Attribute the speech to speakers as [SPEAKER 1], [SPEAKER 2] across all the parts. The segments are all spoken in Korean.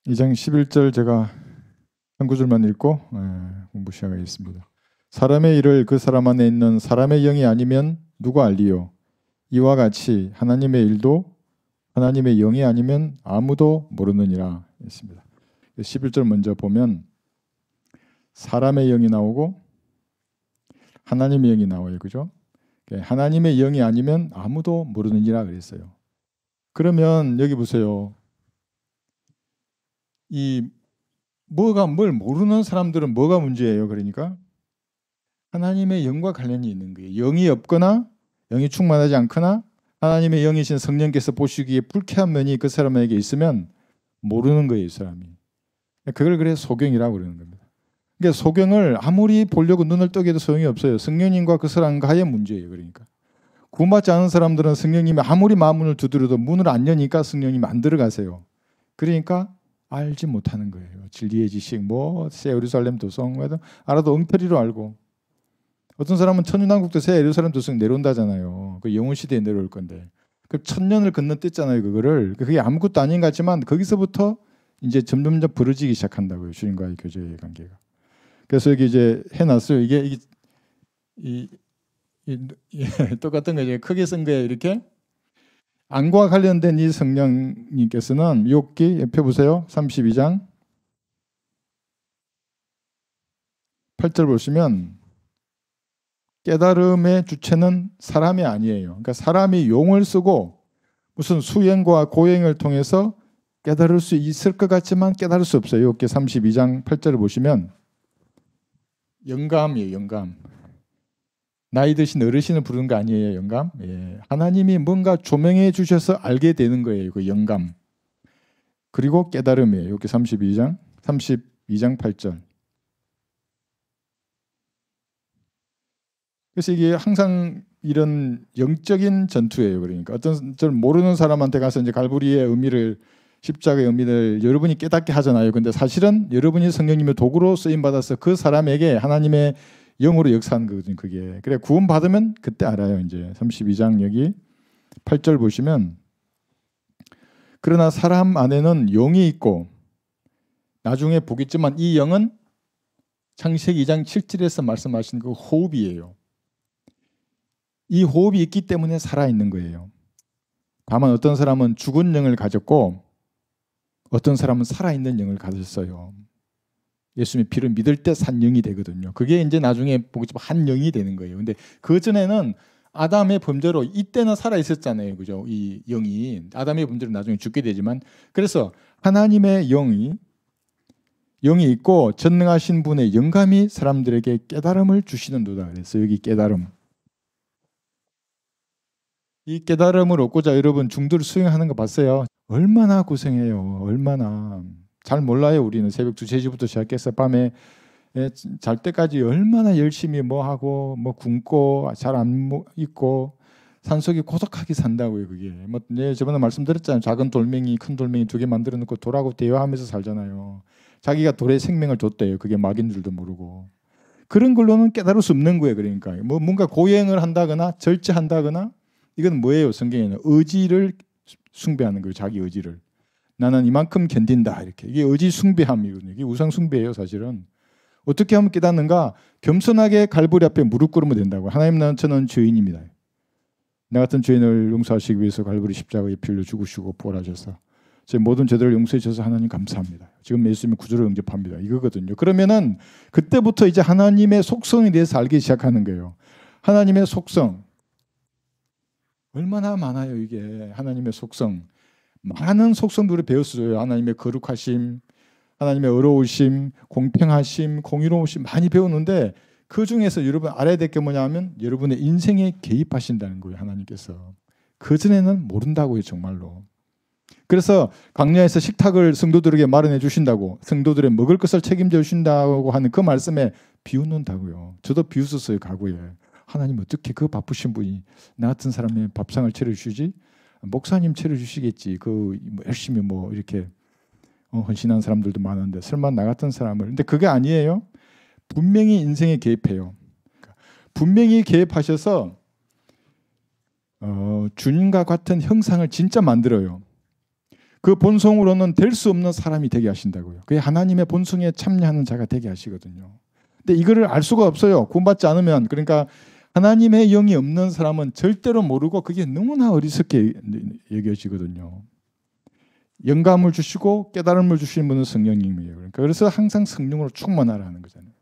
[SPEAKER 1] 2장 11절 제가 한 구절만 읽고 공부 시작하겠습니다. 사람의 일을 그 사람 안에 있는 사람의 영이 아니면 누가 알리요? 이와 같이 하나님의 일도 하나님의 영이 아니면 아무도 모르느니라 했습니다. 11절 먼저 보면 사람의 영이 나오고 하나님의 영이 나와요. 그죠? 하나님의 영이 아니면 아무도 모르느니라 그랬어요. 그러면 여기 보세요. 이 뭘 모르는 사람들은 뭐가 문제예요? 그러니까 하나님의 영과 관련이 있는 거예요. 영이 없거나 영이 충만하지 않거나 하나님의 영이신 성령께서 보시기에 불쾌한 면이 그 사람에게 있으면 모르는 거예요, 이 사람이. 그걸 그래서 소경이라고 그러는 겁니다. 그러니까 소경을 아무리 보려고 눈을 뜨게 해도 소용이 없어요. 성령님과 그 사람과의 문제예요. 그러니까 구원받지 않은 사람들은 성령님이 아무리 마음문을 두드려도 문을 안 여니까 성령님이 안 들어가세요. 그러니까 알지 못하는 거예요. 진리의 지식, 새 예루살렘 도성, 알아도 엉터리로 알고. 어떤 사람은 천년왕국도 새 예루살렘 도성 내려온다잖아요. 그 영원 시대에 내려올 건데. 그 천년을 건너뛰었잖아요. 그게 아무것도 아닌 것 같지만 거기서부터 이제 점점점 벌어지기 시작한다고요. 주님과의 교제의 관계가. 그래서 여기 이제 해놨어요. 이게 똑같은 거죠. 크게 쓴 거예요. 이렇게. 안과 관련된 이 성령님께서는 욥기 옆에 보세요. 32장 8절 보시면 깨달음의 주체는 사람이 아니에요. 그러니까 사람이 용을 쓰고 무슨 수행과 고행을 통해서 깨달을 수 있을 것 같지만 깨달을 수 없어요. 욥기 32장 8절을 보시면 영감이에요. 영감. 나이 드신 어르신을 부르는 거 아니에요. 영감. 예. 하나님이 뭔가 조명해 주셔서 알게 되는 거예요. 그 영감. 그리고 깨달음이에요. 여기 32장 8절. 그래서 이게 항상 이런 영적인 전투예요. 그러니까 어떤 절 모르는 사람한테 가서 이제 갈보리의 의미를 십자가의 의미를 여러분이 깨닫게 하잖아요. 근데 사실은 여러분이 성령님의 도구로 쓰임 받아서 그 사람에게 하나님의 영으로 역사하는 거거든요. 그게. 그래 구원 받으면 그때 알아요. 이제 32장 여기 8절 보시면 그러나 사람 안에는 영이 있고 나중에 보겠지만 이 영은 창세기 2장 7절에서 말씀하신 그 호흡이에요. 이 호흡이 있기 때문에 살아있는 거예요. 다만 어떤 사람은 죽은 영을 가졌고 어떤 사람은 살아있는 영을 가졌어요. 예수님의 피를 믿을 때 산 영이 되거든요. 그게 이제 나중에 보겠지만 한 영이 되는 거예요. 근데 그 전에는 아담의 범죄로 이때는 살아 있었잖아요, 그죠? 이 영이 아담의 범죄로 나중에 죽게 되지만 그래서 하나님의 영이 있고 전능하신 분의 영감이 사람들에게 깨달음을 주시는도다. 그래서 여기 깨달음. 이 깨달음을 얻고자 여러분 중도를 수행하는 거 봤어요? 얼마나 고생해요. 얼마나. 잘 몰라요. 우리는 새벽 2, 3시부터 시작해서 밤에 잘 때까지 얼마나 열심히 하고 굶고 잘 안 입고 산속에 고독하게 산다고요. 그게 저번에 말씀드렸잖아요. 작은 돌멩이 큰 돌멩이 2개 만들어 놓고 돌하고 대화하면서 살잖아요. 자기가 돌에 생명을 줬대요. 그게 막인 줄도 모르고. 그런 걸로는 깨달을 수 없는 거예요. 그러니까 뭔가 고행을 한다거나 절제한다거나 이건 뭐예요? 성경에는 의지를 숭배하는 거예요. 자기 의지를. 나는 이만큼 견딘다. 이렇게. 이게 의지 숭배함이거든요. 이게 우상 숭배예요. 사실은. 어떻게 하면 깨닫는가? 겸손하게 갈보리 앞에 무릎 꿇으면 된다고. 하나님 저는 죄인입니다. 나 같은 죄인을 용서하시기 위해서 갈보리 십자가에 피 흘려 죽으시고 부활하셔서 제 모든 죄들을 용서해 주셔서 하나님 감사합니다. 지금 예수님의 구주로 영접합니다. 이거거든요. 그러면은 그때부터 이제 하나님의 속성에 대해서 알기 시작하는 거예요. 하나님의 속성. 얼마나 많아요, 이게. 하나님의 속성. 많은 속성들을 배웠어요. 하나님의 거룩하심, 하나님의 의로우심, 공평하심, 공의로우심 많이 배웠는데 그 중에서 여러분 알아야 될 게 뭐냐면 여러분의 인생에 개입하신다는 거예요. 하나님께서. 그전에는 모른다고요. 정말로. 그래서 광야에서 식탁을 성도들에게 마련해 주신다고 성도들의 먹을 것을 책임져 주신다고 하는 그 말씀에 비웃는다고요. 저도 비웃었어요. 과거에. 하나님 어떻게 그 바쁘신 분이 나 같은 사람의 밥상을 차려주시지? 목사님 차려주시겠지. 열심히 이렇게 헌신한 사람들도 많은데 설마 나 같은 사람을. 근데 그게 아니에요. 분명히 인생에 개입해요. 분명히 개입하셔서 주님과 같은 형상을 진짜 만들어요. 그 본성으로는 될 수 없는 사람이 되게 하신다고요. 그게 하나님의 본성에 참여하는 자가 되게 하시거든요. 근데 이거를 알 수가 없어요. 구원받지 않으면. 그러니까 하나님의 영이 없는 사람은 절대로 모르고 그게 너무나 어리석게 여겨지거든요. 영감을 주시고 깨달음을 주시는 분은 성령님이에요. 그러니까 그래서 항상 성령으로 충만하라는 거잖아요.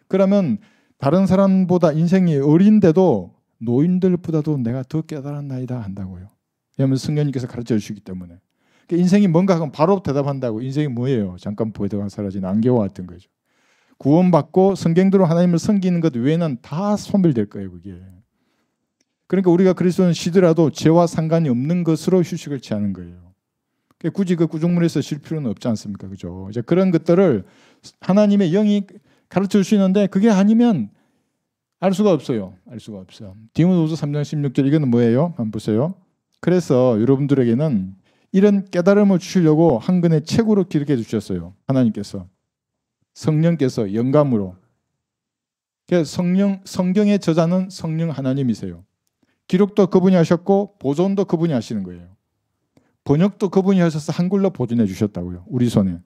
[SPEAKER 1] 그러면 다른 사람보다 인생이 어린데도 노인들보다도 내가 더 깨달았나이다 한다고요. 왜냐하면 성령님께서 가르쳐 주시기 때문에. 그러니까 인생이 뭔가 하면 바로 대답한다고. 인생이 뭐예요? 잠깐 보다가 사라진 안개와 같은 거죠. 구원받고 성경대로 하나님을 섬기는 것 외에는 다 소멸될 거예요. 그게. 그러니까 우리가 그리스도는 쉬더라도 죄와 상관이 없는 것으로 휴식을 취하는 거예요. 굳이 그 구중물에서 쉴 필요는 없지 않습니까? 그죠? 이제 그런 것들을 하나님의 영이 가르쳐 주시는데 그게 아니면 알 수가 없어요. 알 수가 없어요. 디모데후서 3장 16절 이거는 뭐예요? 한번 보세요. 그래서 여러분들에게는 이런 깨달음을 주시려고 한 권의 책으로 기록해 주셨어요. 하나님께서. 성령께서 영감으로. 성경의 저자는 성령 하나님이세요. 기록도 그분이 하셨고 보존도 그분이 하시는 거예요. 번역도 그분이 하셔서 한글로 보존해 주셨다고요. 우리 손에.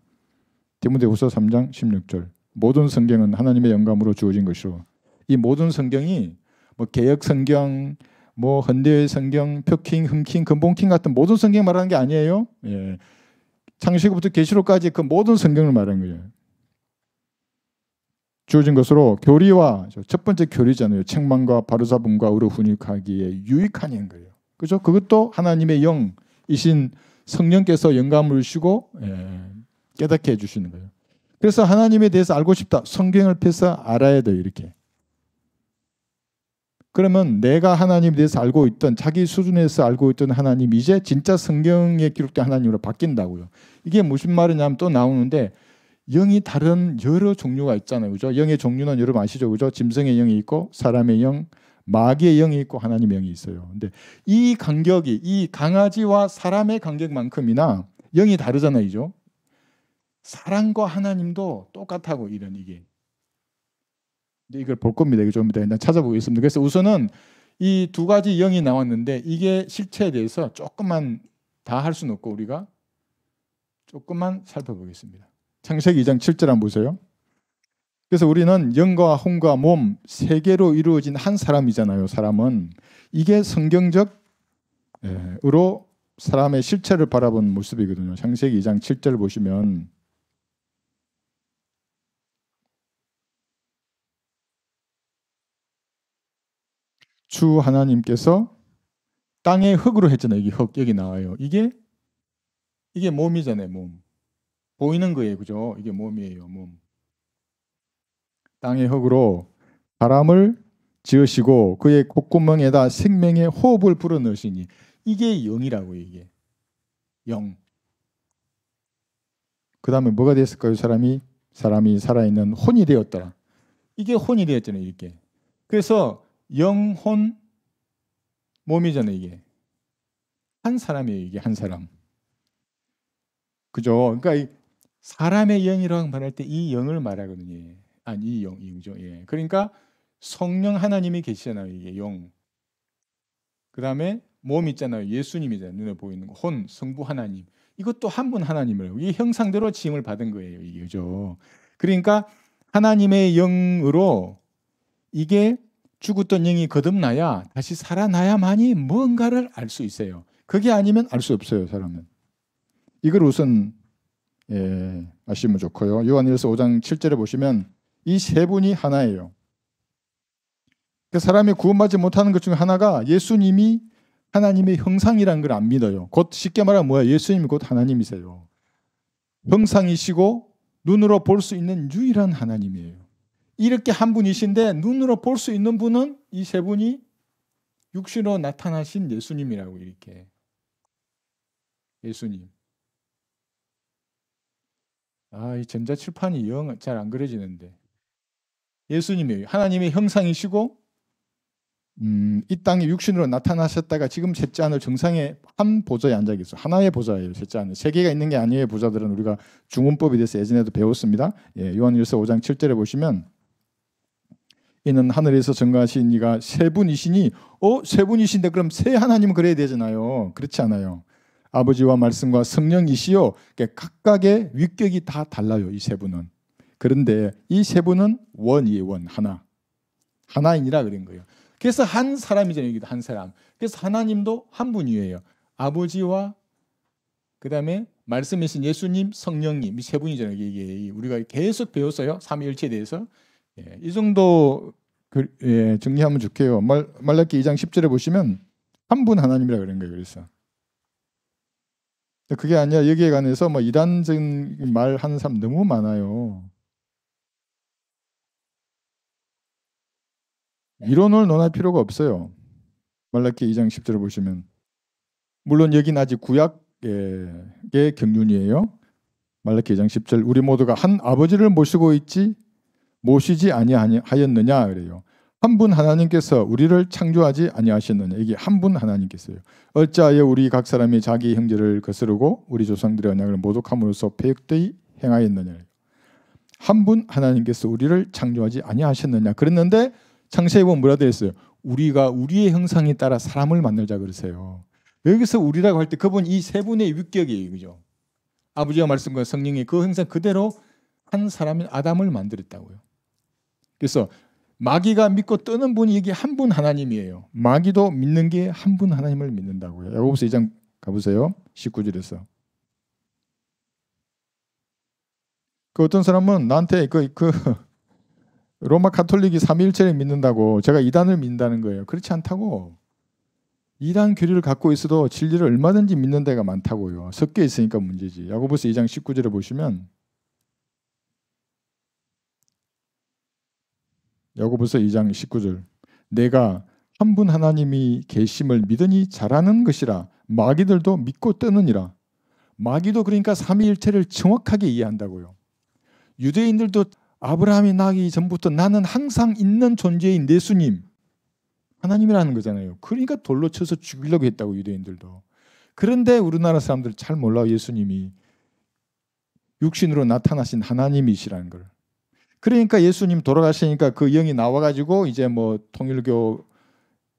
[SPEAKER 1] 디모데후서 3장 16절. 모든 성경은 하나님의 영감으로 주어진 것이로. 이 모든 성경이 뭐 개역 성경, 뭐 현대의 성경, 표킹, 흠킹, 근본킹 같은 모든 성경 말하는 게 아니에요. 예. 창세기부터 계시록까지 그 모든 성경을 말하는 거예요. 주어진 것으로 교리와 첫 번째 교리잖아요. 책망과 바로잡음과 의로 훈육하기에 유익하는 거예요. 그죠? 그것도 하나님의 영이신 성령께서 영감을 주시고 깨닫게 해주시는 거예요. 그래서 하나님에 대해서 알고 싶다. 성경을 펴서 알아야 돼요. 이렇게. 그러면 내가 하나님에 대해서 알고 있던 자기 수준에서 알고 있던 하나님이 이제 진짜 성경에 기록된 하나님으로 바뀐다고요. 이게 무슨 말이냐면 또 나오는데 영이 다른 여러 종류가 있잖아요. 그죠? 영의 종류는 여러분 아시죠? 그죠? 짐승의 영이 있고 사람의 영, 마귀의 영이 있고 하나님의 영이 있어요. 근데 이 간격이 이 강아지와 사람의 간격만큼이나 영이 다르잖아요. 그죠? 사람과 하나님도 똑같다고 이런 이게. 근데 이걸 볼 겁니다. 이거 좀 이따 일단 찾아보겠습니다. 그래서 우선은 이 두 가지 영이 나왔는데 이게 실체에 대해서 조금만 다 할 수는 없고 우리가 조금만 살펴보겠습니다. 창세기 2장 7절 한번 보세요. 그래서 우리는 영과 혼과 몸 세 개로 이루어진 한 사람이잖아요. 사람은 이게 성경적으로 사람의 실체를 바라본 모습이거든요. 창세기 2장 7절 보시면 주 하나님께서 땅의 흙으로 했잖아요. 여기 흙 여기 나와요. 이게 몸이잖아요. 몸. 보이는 거예요. 그죠? 이게 몸이에요. 몸. 땅의 흙으로 사람을 지으시고 그의 콧구멍에다 생명의 호흡을 불어넣으시니 이게 영이라고요. 이게 영. 그 다음에 뭐가 됐을까요? 사람이 살아있는 혼이 되었더라. 이게 혼이 되었잖아요. 이렇게. 그래서 영혼 몸이잖아요. 이게 한 사람이에요. 이게 한 사람. 그죠? 그러니까 사람의 영이라고 말할 때 이 영을 말하거든요. 아니 이 영이죠. 예. 그러니까 성령 하나님이 계시잖아요. 이게 영. 그 다음에 몸 있잖아요. 예수님이잖아요. 눈에 보이는 거. 혼, 성부 하나님. 이것도 한 분 하나님을 이 형상대로 지음을 받은 거예요. 이게 그죠? 그러니까 하나님의 영으로 이게 죽었던 영이 거듭나야 다시 살아나야만이 뭔가를 알 수 있어요. 그게 아니면 알 수 없어요. 사람은. 이걸 우선 아시면 좋고요. 요한일서 5장 7절에 보시면 이 세 분이 하나예요. 그 사람이 구원받지 못하는 것 중에 하나가 예수님이 하나님의 형상이라는 걸 안 믿어요. 곧 쉽게 말하면 뭐야? 예수님이 곧 하나님이세요. 형상이시고 눈으로 볼 수 있는 유일한 하나님이에요. 이렇게 한 분이신데 눈으로 볼 수 있는 분은 이 세 분이 육신으로 나타나신 예수님이라고 이렇게. 예수님. 이 전자칠판이 영 잘 안 그려지는데. 예수님이에요. 하나님의 형상이시고 이 땅에 육신으로 나타나셨다가 지금 셋째 하늘 정상에 한 보좌에 앉아 계세요. 하나의 보좌예요. 셋째 하늘. 세 개가 있는 게 아니에요. 보좌들은 우리가 중문법에 대해서 예전에도 배웠습니다. 요한일서 5장 7절에 보시면 이는 하늘에서 전가하신 이가 세 분이시니 세 분이신데 그럼 세 하나님은 그래야 되잖아요. 그렇지 않아요. 아버지와 말씀과 성령이시요. 각각의 위격이 다 달라요. 이 세 분은. 그런데 이 세 분은 원이에요. 원 하나. 하나인이라 그런 거예요. 그래서 한 사람이잖아요. 여기도 한 사람. 그래서 하나님도 한 분이에요. 아버지와 그다음에 말씀이신 예수님, 성령님 이 세 분이잖아요. 이게 우리가 계속 배웠어요. 삼위일체에 대해서. 이 정도 정리하면 좋게요. 말라기 2장 10절에 보시면 한 분 하나님이라 그런 거예요. 그래서 그게 아니라 여기에 관해서 뭐 이단적인 말 하는 사람 너무 많아요. 이론을 논할 필요가 없어요. 말라기 2장 10절을 보시면 물론 여기는 아직 구약의 경륜이에요. 말라기 2장 10절 우리 모두가 한 아버지를 모시지 아니하였느냐 그래요. 한 분 하나님께서 우리를 창조하지 아니하셨느냐. 이게 한 분 하나님께서요. 어찌하여 우리 각 사람이 자기 형제를 거스르고 우리 조상들의 언약을 모독함으로써 패역되이 행하였느냐. 한 분 하나님께서 우리를 창조하지 아니하셨느냐. 그랬는데 창세기에 보면 뭐라 되어 있어요? 우리가 우리의 형상에 따라 사람을 만들자 그러세요. 여기서 우리라고 할 때 그분 이 세 분의 위격이에요. 그죠? 아버지와 말씀과 성령이 그 형상 그대로 한 사람인 아담을 만들었다고요. 그래서 마귀가 믿고 뜨는 분이 이게 한 분 하나님이에요. 마귀도 믿는 게 한 분 하나님을 믿는다고요. 야고보서 2장 가보세요. 19절에서. 그 어떤 사람은 나한테 로마 가톨릭이 삼위일체를 믿는다고 제가 이단을 믿는다는 거예요. 그렇지 않다고. 이단 교리를 갖고 있어도 진리를 얼마든지 믿는 데가 많다고요. 섞여 있으니까 문제지. 야고보서 2장 19절에 보시면 야고보서 2장 19절 내가 한 분 하나님이 계심을 믿으니 잘하는 것이라 마귀들도 믿고 뜨느니라. 마귀도 그러니까 삼위일체를 정확하게 이해한다고요. 유대인들도 아브라함이 나기 전부터 나는 항상 있는 존재인 예수님 하나님이라는 거잖아요. 그러니까 돌로 쳐서 죽이려고 했다고 유대인들도. 그런데 우리나라 사람들 잘 몰라요. 예수님이 육신으로 나타나신 하나님이시라는 걸. 그러니까 예수님 돌아가시니까 그 영이 나와가지고 이제 뭐 통일교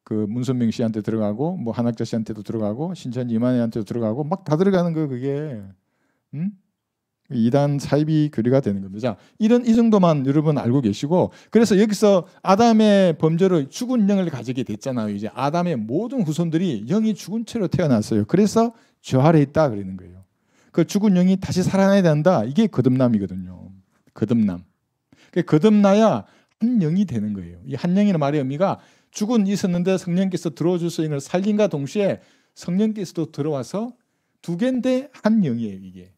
[SPEAKER 1] 그 문선명 씨한테 들어가고 뭐 한학자 씨한테도 들어가고 신천 이만희한테도 들어가고 막 다 들어가는 거 그게 이단 사이비 교리가 되는 겁니다. 자, 이 정도만 여러분 알고 계시고 그래서 여기서 아담의 범죄로 죽은 영을 가지게 됐잖아요. 이제 아담의 모든 후손들이 영이 죽은 채로 태어났어요. 그래서 저 아래 있다 그러는 거예요. 그 죽은 영이 다시 살아나야 된다. 이게 거듭남이거든요. 거듭남. 거듭나야 한 영이 되는 거예요. 이 한 영이라는 말의 의미가 죽은 있었는데 성령께서 들어와 주셔서 영을 살린과 동시에 성령께서도 들어와서 두 개인데 한 영이에요. 이게.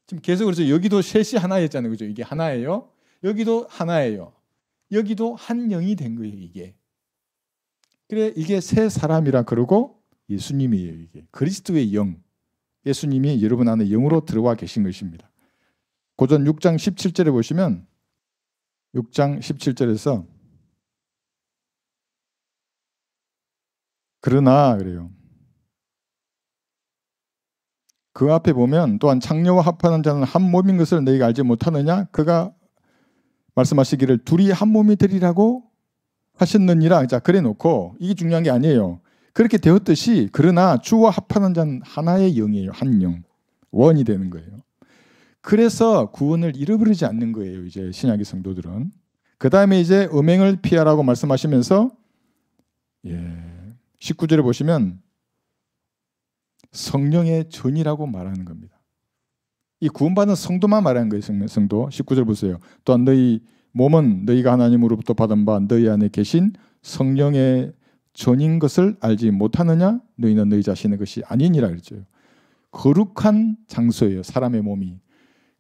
[SPEAKER 1] 지금 계속 그래서 여기도 셋이 하나였잖아요. 그죠? 이게 하나예요. 여기도 하나예요. 여기도 한 영이 된 거예요. 이게. 그래 이게 세 사람이라 그러고 예수님이에요. 이게 그리스도의 영. 예수님이 여러분 안에 영으로 들어와 계신 것입니다. 고전 6장 17절에 보시면 6장 17절에서 그러나 그래요. 그 앞에 보면 또한 창녀와 합하는 자는 한 몸인 것을 너희가 알지 못하느냐? 그가 말씀하시기를 둘이 한 몸이 되리라고 하셨느니라. 자, 그래 놓고 이게 중요한 게 아니에요. 그렇게 되었듯이 그러나 주와 합하는 자는 하나의 영이에요. 한 영. 원이 되는 거예요. 그래서 구원을 잃어버리지 않는 거예요. 이제 신약의 성도들은. 그 다음에 이제 음행을 피하라고 말씀하시면서 19절에 보시면 성령의 전이라고 말하는 겁니다. 이 구원받은 성도만 말하는 거예요. 성도. 19절 보세요. 또한 너희 몸은 너희가 하나님으로부터 받은 바 너희 안에 계신 성령의 전인 것을 알지 못하느냐? 너희는 너희 자신의 것이 아니니라 그랬죠. 거룩한 장소예요. 사람의 몸이.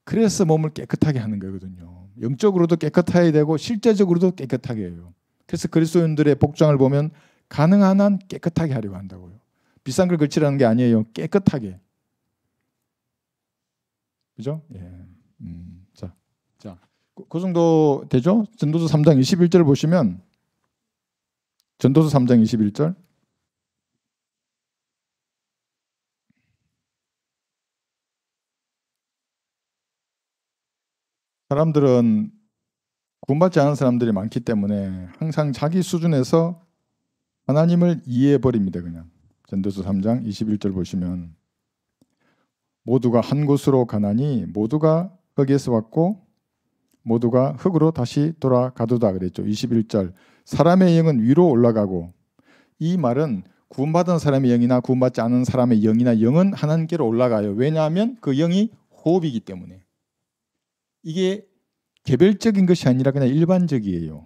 [SPEAKER 1] 그래서 몸을 깨끗하게 하는 거거든요. 영적으로도 깨끗해야 되고 실제적으로도 깨끗하게 해요. 그래서 그리스도인들의 복장을 보면 가능한 한 깨끗하게 하려고 한다고요. 비싼 걸 걸치라는 게 아니에요. 깨끗하게. 그죠? 예. 자, 그 정도 되죠? 전도서 3장 21절 보시면 전도서 3장 21절 사람들은 구원받지 않은 사람들이 많기 때문에 항상 자기 수준에서 하나님을 이해해 버립니다. 그냥 전도서 3장 21절 보시면 모두가 한 곳으로 가나니 모두가 흙에서 왔고 모두가 흙으로 다시 돌아가도다 그랬죠. 21절 사람의 영은 위로 올라가고, 이 말은 구원받은 사람의 영이나 구원받지 않은 사람의 영이나 영은 하나님께로 올라가요. 왜냐하면 그 영이 호흡이기 때문에. 이게 개별적인 것이 아니라 그냥 일반적이에요.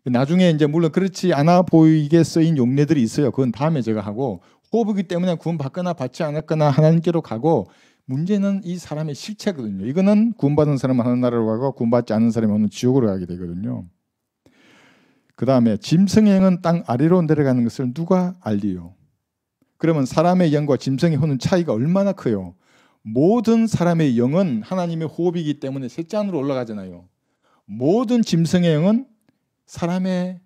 [SPEAKER 1] 나중에 이제 물론 그렇지 않아 보이게 쓰인 용례들이 있어요. 그건 다음에 제가 하고, 호흡이기 때문에 구원받거나 받지 않았거나 하나님께로 가고, 문제는 이 사람의 실체거든요. 이거는 구원받은 사람은 하늘나라로 가고 구원받지 않은 사람은 지옥으로 가게 되거든요. 그 다음에 짐승의 영은 땅 아래로 내려가는 것을 누가 알리요? 그러면 사람의 영과 짐승의 혼은 차이가 얼마나 커요? 모든 사람의 영은 하나님의 호흡이기 때문에 셋째 하늘로 올라가잖아요. 모든 짐승의 영은 사람의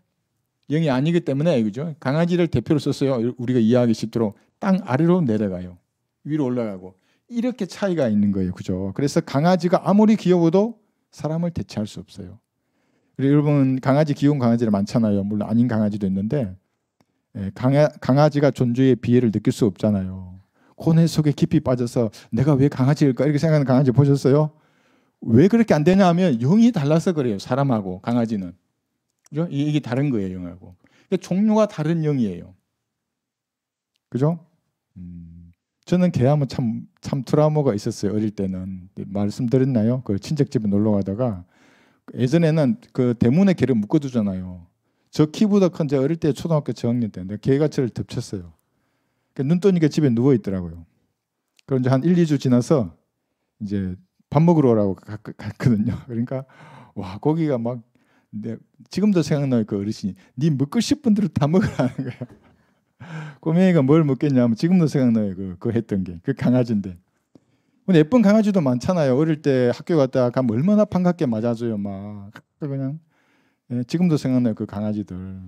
[SPEAKER 1] 영이 아니기 때문에, 그죠? 강아지를 대표로 썼어요. 우리가 이해하기 쉽도록 땅 아래로 내려가요. 위로 올라가고. 이렇게 차이가 있는 거예요. 그죠? 그래서 강아지가 아무리 귀여워도 사람을 대체할 수 없어요. 그리고 여러분 강아지, 귀여운 강아지들 많잖아요. 물론 아닌 강아지도 있는데 강아지가 존재의 비애를 느낄 수 없잖아요. 고뇌 속에 깊이 빠져서 내가 왜 강아지일까 이렇게 생각하는 강아지 보셨어요? 왜 그렇게 안 되냐 하면 영이 달라서 그래요. 사람하고 강아지는. 그죠? 이게 다른 거예요. 영하고. 종류가 다른 영이에요. 그죠? 저는 개하면 참 트라우마가 있었어요. 어릴 때는. 말씀드렸나요? 그 친척집에 놀러 가다가 예전에는 그 대문에 개를 묶어두잖아요. 저 키보다 큰 제 어릴 때 초등학교 저학년 때인데 개가 저를 덮쳤어요. 눈 뜨니까 집에 누워 있더라고요. 그럼 이제 한 1, 2주 지나서 이제 밥 먹으러 오라고 갔거든요. 그러니까 와 고기가 막 지금도 생각나요. 그 어르신이 네 먹고 싶은 대로 다 먹으라는 거예요. 꼬맹이가 뭘 먹겠냐면 지금도 생각나요. 그거 했던 게 그 강아지인데. 예쁜 강아지도 많잖아요. 어릴 때 학교 갔다가 가면 얼마나 반갑게 맞아줘요. 막 그냥 지금도 생각나요. 그 강아지들.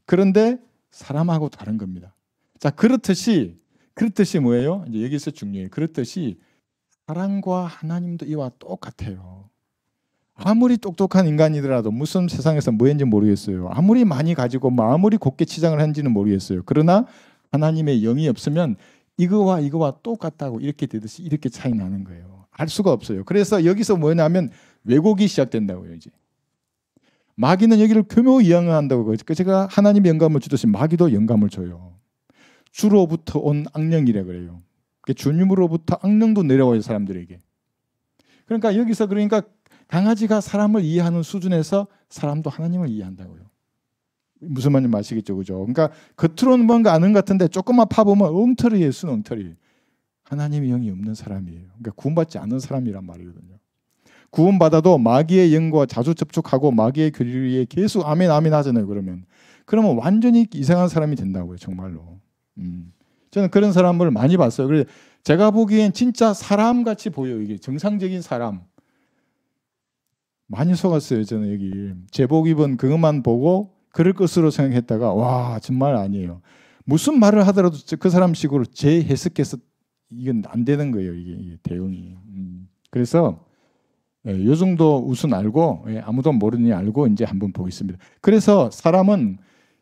[SPEAKER 1] 그런데 사람하고 다른 겁니다. 자 그렇듯이 뭐예요? 이제 여기서 중요해요. 그렇듯이 사랑과 하나님도 이와 똑같아요. 아무리 똑똑한 인간이더라도 무슨 세상에서 뭐 했는지 모르겠어요. 아무리 많이 가지고 아무리 곱게 치장을 했는지는 모르겠어요. 그러나 하나님의 영이 없으면 이거와 똑같다고 이렇게 되듯이 이렇게 차이 나는 거예요. 알 수가 없어요. 그래서 여기서 뭐냐면 왜곡이 시작된다고요. 이제 마귀는 여기를 교묘히 이용한다고. 제가 하나님의 영감을 주듯이 마귀도 영감을 줘요. 주로부터 온 악령이라 그래요. 주님으로부터 악령도 내려와요. 사람들에게. 그러니까 여기서 강아지가 사람을 이해하는 수준에서 사람도 하나님을 이해한다고요. 무슨 말인지 아시겠죠, 그죠? 그러니까 겉으로는 뭔가 아는 것 같은데 조금만 파보면 엉터리예요, 엉터리. 하나님의 영이 없는 사람이에요. 그러니까 구원받지 않는 사람이란 말이거든요. 구원받아도 마귀의 영과 자주 접촉하고 마귀의 교리에 계속 아멘 아멘 하잖아요. 그러면 완전히 이상한 사람이 된다고요, 정말로. 저는 그런 사람을 많이 봤어요. 그래서 제가 보기엔 진짜 사람같이 보여요. 이게 정상적인 사람. 많이 속았어요. 저는 여기 제복 입은 그것만 보고 그럴 것으로 생각했다가 와 정말 아니에요. 무슨 말을 하더라도 그 사람식으로 재해석해서 이건 안 되는 거예요. 이게 대응이. 그래서 요 정도 우선 알고 아무도 모르니 알고 이제 한번 보겠습니다. 그래서 사람은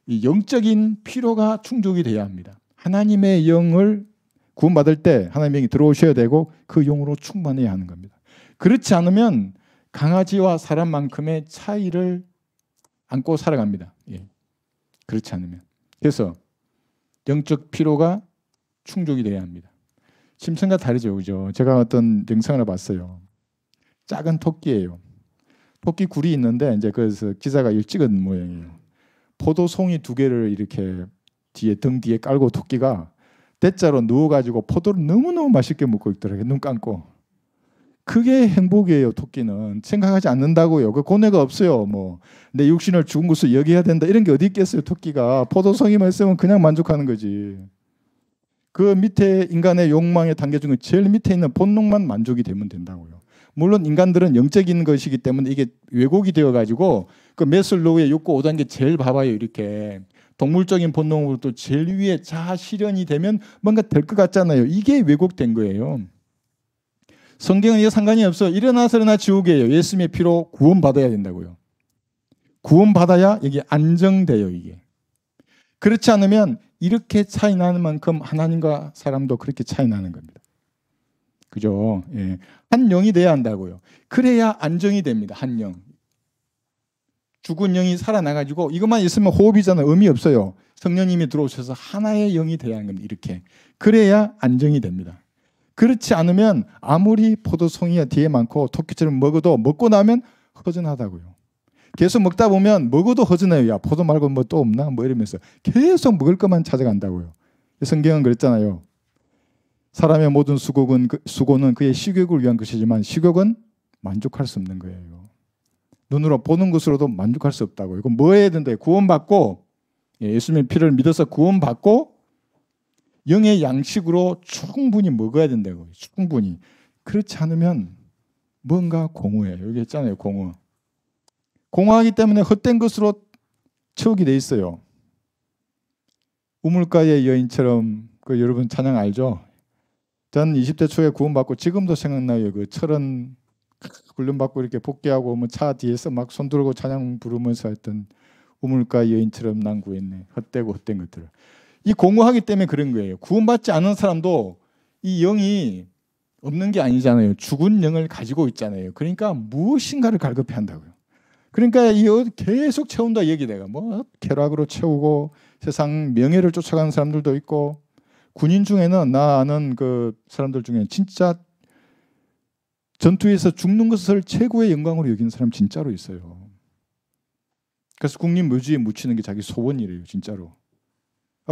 [SPEAKER 1] 이 영적인 필요가 충족이 돼야 합니다. 하나님의 영을 구원받을 때 하나님의 영이 들어오셔야 되고 그 영으로 충만해야 하는 겁니다. 그렇지 않으면 강아지와 사람만큼의 차이를 안고 살아갑니다. 그렇지 않으면. 그래서 영적 필요가 충족이 돼야 합니다. 짐승과 다르죠, 그죠? 제가 어떤 영상을 봤어요. 작은 토끼예요. 토끼 굴이 있는데 이제 그래서 기자가 이걸 찍은 모양이에요. 포도송이 2개를 이렇게 등 뒤에 깔고 토끼가 대자로 누워가지고 포도를 너무너무 맛있게 먹고 있더라고요. 눈 감고. 그게 행복이에요. 토끼는 생각하지 않는다고요. 그 고뇌가 없어요. 내 육신을 죽은 것을 여겨야 된다 이런 게 어디 있겠어요. 토끼가 포도송이만 있으면 그냥 만족하는 거지. 그 밑에 인간의 욕망의 단계 중에 제일 밑에 있는 본능만 만족이 되면 된다고요. 물론 인간들은 영적인 것이기 때문에 이게 왜곡이 되어가지고 그 매슬로우의 욕구 5단계 제일 봐봐요. 이렇게 동물적인 본능으로부터 제일 위에 자아 실현이 되면 뭔가 될 것 같잖아요. 이게 왜곡된 거예요. 성경은 이거 상관이 없어. 일어나서 지옥이에요. 예수님의 피로 구원받아야 된다고요. 구원받아야 이게 안정돼요. 이게. 그렇지 않으면 이렇게 차이 나는 만큼 하나님과 사람도 그렇게 차이 나는 겁니다. 그죠? 예. 한 영이 돼야 한다고요. 그래야 안정이 됩니다. 한 영. 죽은 영이 살아나가지고 이것만 있으면 호흡이잖아요. 의미 없어요. 성령님이 들어오셔서 하나의 영이 돼야 하는 겁니다. 이렇게. 그래야 안정이 됩니다. 그렇지 않으면 아무리 포도송이가 뒤에 많고 토끼처럼 먹어도 먹고 나면 허전하다고요. 계속 먹다 보면 먹어도 허전해요. 야, 포도 말고 뭐 또 없나? 뭐 이러면서 계속 먹을 것만 찾아간다고요. 성경은 그랬잖아요. 사람의 모든 수고는 그의 식욕을 위한 것이지만 식욕은 만족할 수 없는 거예요. 눈으로 보는 것으로도 만족할 수 없다고요. 그럼 뭐 해야 된다? 구원받고 예수님의 피를 믿어서 구원받고 영의 양식으로 충분히 먹어야 된다고요. 충분히. 그렇지 않으면 뭔가 공허해요. 여기 했잖아요. 공허. 공허하기 때문에 헛된 것으로 채우게 돼 있어요. 우물가의 여인처럼 그 여러분 찬양 알죠? 전 20대 초에 구원받고 지금도 생각나요. 그 철원 훈련받고 이렇게 복귀하고 뭐 차 뒤에서 막 손 들고 찬양 부르면서 했던 우물가 여인처럼 난 구했네. 헛되고 헛된 것들을. 이 공허하기 때문에 그런 거예요. 구원받지 않은 사람도 이 영이 없는 게 아니잖아요. 죽은 영을 가지고 있잖아요. 그러니까 무엇인가를 갈급해 한다고요. 그러니까 이 계속 채운다 얘기 내가 뭐 쾌락으로 채우고 세상 명예를 쫓아가는 사람들도 있고 군인 중에는 나 아는 그 사람들 중에 진짜 전투에서 죽는 것을 최고의 영광으로 여기는 사람 진짜로 있어요. 그래서 국립묘지에 묻히는 게 자기 소원이래요. 진짜로.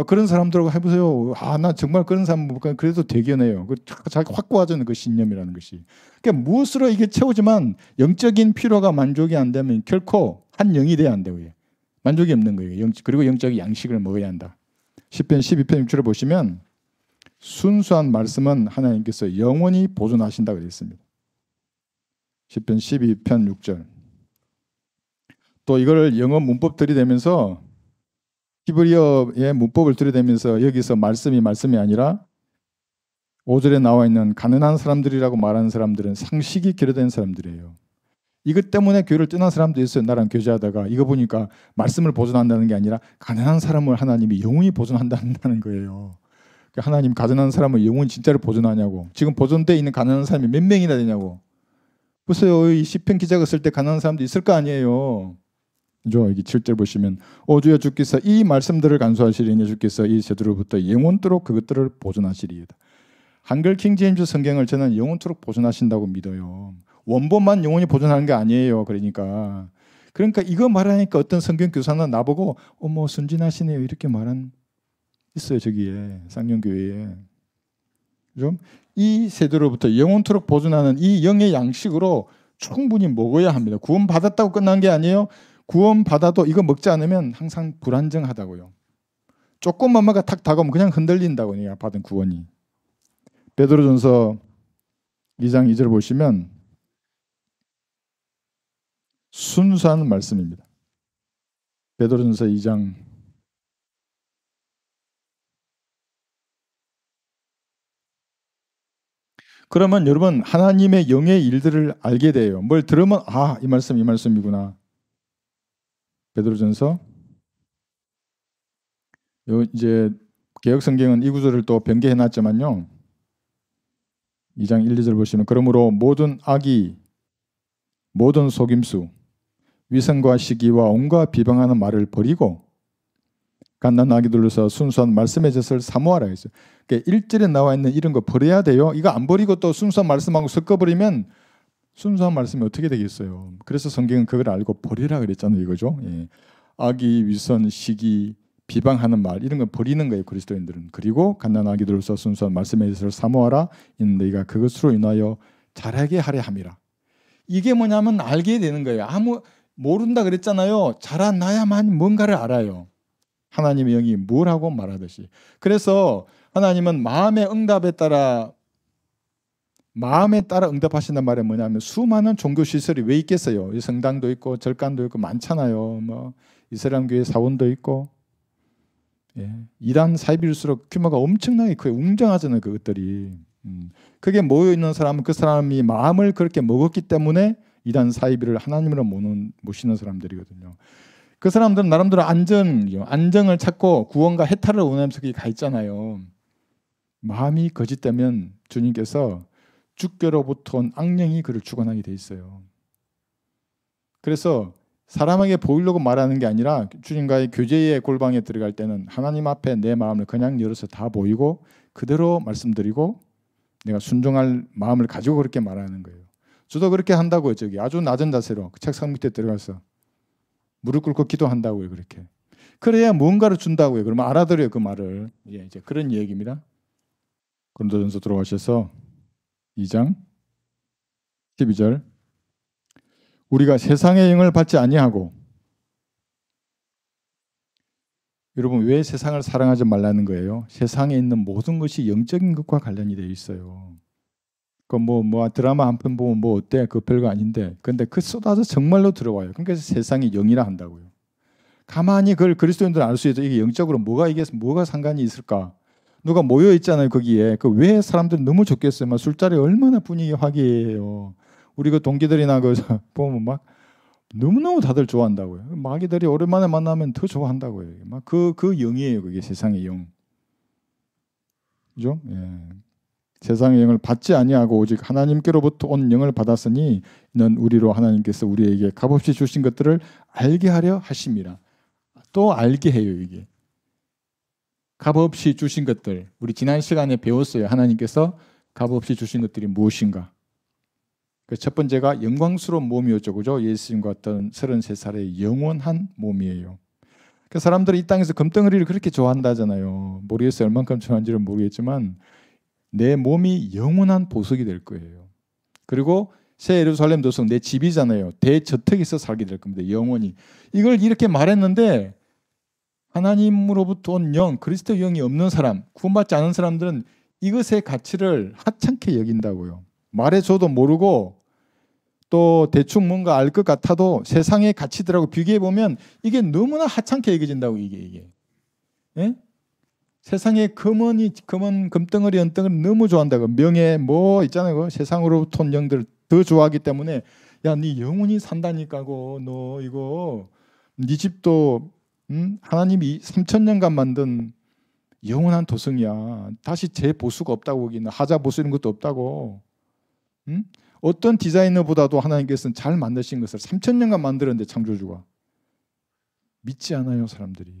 [SPEAKER 1] 그런 사람들하고 해보세요. 나 정말 그런 사람 그래도 대견해요. 자기 확고하잖아요. 그 신념이라는 것이. 그러니까 무엇으로 이게 채우지만 영적인 필요가 만족이 안 되면 결코 한 영이 돼야 안 되고요. 만족이 없는 거예요. 그리고 영적인 양식을 먹어야 한다. 시편 12편 6절을 보시면 순수한 말씀은 하나님께서 영원히 보존하신다 그랬습니다. 시편 12편 6절. 또 이거를 영어 문법 들이대면서 히브리어의 문법을 들이대면서 여기서 말씀이 아니라 5절에 나와 있는 가난한 사람들이라고 말하는 사람들은 상식이 결여된 사람들이에요. 이것 때문에 교회를 떠난 사람도 있어요. 나랑 교제하다가 이거 보니까 말씀을 보존한다는 게 아니라 가난한 사람을 하나님이 영원히 보존한다는 거예요. 하나님 가난한 사람을 영원히 진짜로 보존하냐고. 지금 보존되어 있는 가난한 사람이 몇 명이나 되냐고. 보세요. 이 시편 기자가 쓸 때 가난한 사람도 있을 거 아니에요. 여기 7절 보시면 주여 주께서 이 말씀들을 간수하시리니 주께서 이 세대로부터 영원토록 그것들을 보존하시리이다. 한글 킹제임스 성경을 저는 영원토록 보존하신다고 믿어요. 원본만 영원히 보존하는 게 아니에요. 그러니까 이거 말하니까 어떤 성경 교사는 나보고 어머 순진하시네요 이렇게 말한 있어요. 저기에 쌍용교회에. 좀 이 세대로부터 영원토록 보존하는 이 영의 양식으로 충분히 먹어야 합니다. 구원 받았다고 끝난 게 아니에요. 구원 받아도 이거 먹지 않으면 항상 불안정하다고요. 조금만 먹어 탁 다가오면 그냥 흔들린다고 내가 받은 구원이. 베드로전서 2장 2절 보시면 순수한 말씀입니다. 베드로전서 2장 그러면 여러분 하나님의 영의 일들을 알게 돼요. 뭘 들으면 이 말씀이구나. 베드로전서 이제 개역 성경은 이 구절을 또 변개해 놨지만요. 2장 1, 2절 보시면 그러므로 모든 악의, 모든 속임수, 위선과 시기와 온갖 비방하는 말을 버리고 갓난아기 둘러서 순수한 말씀의 젖을 사모하라 했어요. 그러니까 1절에 나와 있는 이런 거 버려야 돼요. 이거 안 버리고 또 순수한 말씀하고 섞어버리면 순수한 말씀이 어떻게 되겠어요. 그래서 성경은 그걸 알고 버리라 그랬잖아요. 이거죠. 예. 악의, 위선, 시기, 비방하는 말 이런 거 버리는 거예요. 그리스도인들은. 그리고 갓난아기들로서 순수한 말씀의 젖을 사모하라. 이는 너희가 그것으로 인하여 잘하게 하려 함이라. 이게 뭐냐면 알게 되는 거예요. 모른다 그랬잖아요. 자라나야만 뭔가를 알아요. 하나님의 영이 뭘 하고 말하듯이. 그래서 하나님은 마음에 따라 응답하신단 말이 뭐냐면 수많은 종교 시설이 왜 있겠어요. 성당도 있고 절간도 있고 많잖아요. 뭐 이스라엘 교회 사원도 있고. 예. 이란 사이비일수록 규모가 엄청나게 커요. 웅장하잖아요. 그것들이. 그게 모여 있는 사람은 그 사람이 마음을 그렇게 먹었기 때문에 이란 사이비를 하나님으로 모시는 사람들이거든요. 그 사람들은 나름대로 안정을 찾고 구원과 해탈을 원하면서 거기 가 있잖아요. 마음이 거짓되면 주님께서 주께로부터 온 악령이 그를 주관하게 돼 있어요. 그래서 사람에게 보이려고 말하는 게 아니라 주님과의 교제의 골방에 들어갈 때는 하나님 앞에 내 마음을 그냥 열어서 다 보이고 그대로 말씀드리고 내가 순종할 마음을 가지고 그렇게 말하는 거예요. 저도 그렇게 한다고요. 저기 아주 낮은 자세로 그 책상 밑에 들어가서 무릎 꿇고 기도한다고요. 그렇게. 그래야 뭔가를 준다고요. 그러면 알아들어요. 그 말을. 예, 이제 그런 얘기입니다. 고린도전서 들어가셔서 2장 12절 우리가 세상의 영을 받지 아니하고 여러분 왜 세상을 사랑하지 말라는 거예요? 세상에 있는 모든 것이 영적인 것과 관련이 되어 있어요. 그 드라마 한 편 보면 뭐 어때? 그 별거 아닌데 근데 그 쏟아져 정말로 들어와요. 그러니까 세상이 영이라 한다고요. 가만히 그걸 그리스도인들은 알 수 있죠. 이게 영적으로 뭐가 상관이 있을까? 누가 모여 있잖아요 거기에. 그 왜 사람들이 너무 좋겠어요. 막 술자리 얼마나 분위기 화기애애해요. 우리 그 동기들이나 그 보면 막 너무너무 다들 좋아한다고요. 마귀들이 오랜만에 만나면 더 좋아한다고요. 막 그 영이에요. 그게 세상의 영. 그죠? 예. 세상의 영을 받지 아니하고 오직 하나님께로부터 온 영을 받았으니 이는 우리로 하나님께서 우리에게 값없이 주신 것들을 알게 하려 하심이라. 또 알게 해요. 이게. 값없이 주신 것들. 우리 지난 시간에 배웠어요. 하나님께서 값없이 주신 것들이 무엇인가. 그 첫 번째가 영광스러운 몸이었죠. 그죠? 예수님과 같은 33살의 영원한 몸이에요. 그 사람들이 이 땅에서 금덩어리를 그렇게 좋아한다잖아요. 모르겠어요. 얼만큼 좋아하는지는 모르겠지만 내 몸이 영원한 보석이 될 거예요. 그리고 새 예루살렘 도성 내 집이잖아요. 대저택에서 살게 될 겁니다. 영원히. 이걸 이렇게 말했는데 하나님으로부터 온 영, 그리스도 영이 없는 사람, 구원받지 않은 사람들은 이것의 가치를 하찮게 여긴다고요. 말해줘도 모르고 또 대충 뭔가 알 것 같아도 세상의 가치들하고 비교해보면 이게 너무나 하찮게 여겨진다고 이게. 예? 세상의 금은 금덩어리 은덩어리 너무 좋아한다고. 명예 뭐 있잖아요. 세상으로부터 온 영들 더 좋아하기 때문에 야, 네 영원히 산다니까고. 너 이거 네 집도 하나님이 3000년간 만든 영원한 도성이야. 다시 재보수가 없다고 거기는 하자 보수 이런 것도 없다고. 어떤 디자이너보다도 하나님께서는 잘 만드신 것을 3000년간 만들었는데 창조주가 믿지 않아요 사람들이.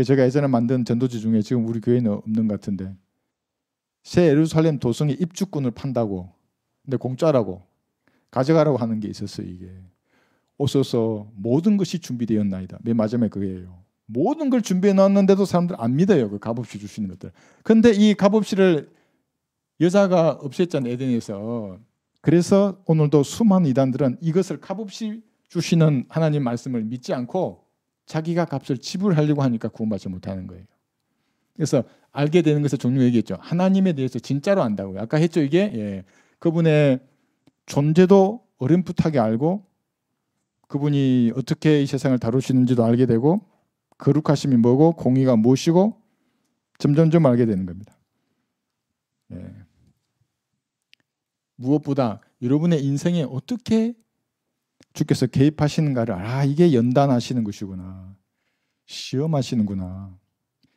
[SPEAKER 1] 제가 예전에 만든 전도지 중에 지금 우리 교회는 없는 것 같은데 새 예루살렘 도성의 입주권을 판다고. 근데 공짜라고 가져가라고 하는 게 있었어요. 이게 오소서 모든 것이 준비되었나이다. 맨 마지막에 그게예요. 모든 걸 준비해 놨는데도 사람들 안 믿어요. 그 값없이 주시는 것들. 근데 이 값없이를 여자가 없앴잖아요. 에덴에서. 그래서 오늘도 수많은 이단들은 이것을 값없이 주시는 하나님 말씀을 믿지 않고 자기가 값을 지불하려고 하니까 구원받지 못하는 거예요. 그래서 알게 되는 것을 종류 얘기했죠. 하나님에 대해서 진짜로 안다고요. 아까 했죠. 이게 그분의 존재도 어렴풋하게 알고 그분이 어떻게 이 세상을 다루시는지도 알게 되고 거룩하심이 뭐고 공의가 무엇이고 점점점 알게 되는 겁니다. 무엇보다 여러분의 인생에 어떻게 주께서 개입하시는가를 이게 연단하시는 것이구나. 시험하시는구나.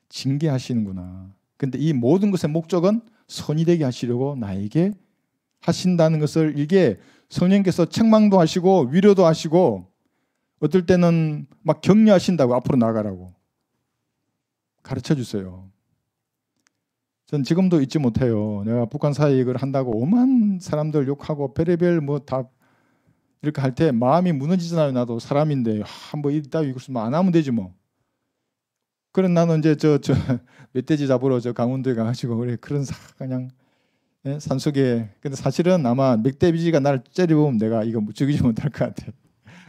[SPEAKER 1] 징계하시는구나. 근데 이 모든 것의 목적은 선이 되게 하시려고 나에게 하신다는 것을 이게 성령께서 책망도 하시고 위로도 하시고 어떨 때는 막 격려하신다고 앞으로 나가라고 가르쳐 주세요. 전 지금도 잊지 못해요. 내가 북한 사역을 한다고 오만 사람들 욕하고 별의별 뭐 다 이렇게 할 때 마음이 무너지잖아요. 나도 사람인데 뭐 이따위 이것만 안 하면 되지 뭐. 그런 나는 이제 저 멧돼지 잡으러 저 강원도에 가가지고 그래 그런 그냥 산속에. 근데 사실은 아마 멧돼지가 나를 째려보면 내가 이거 죽이지 못할 것 같아.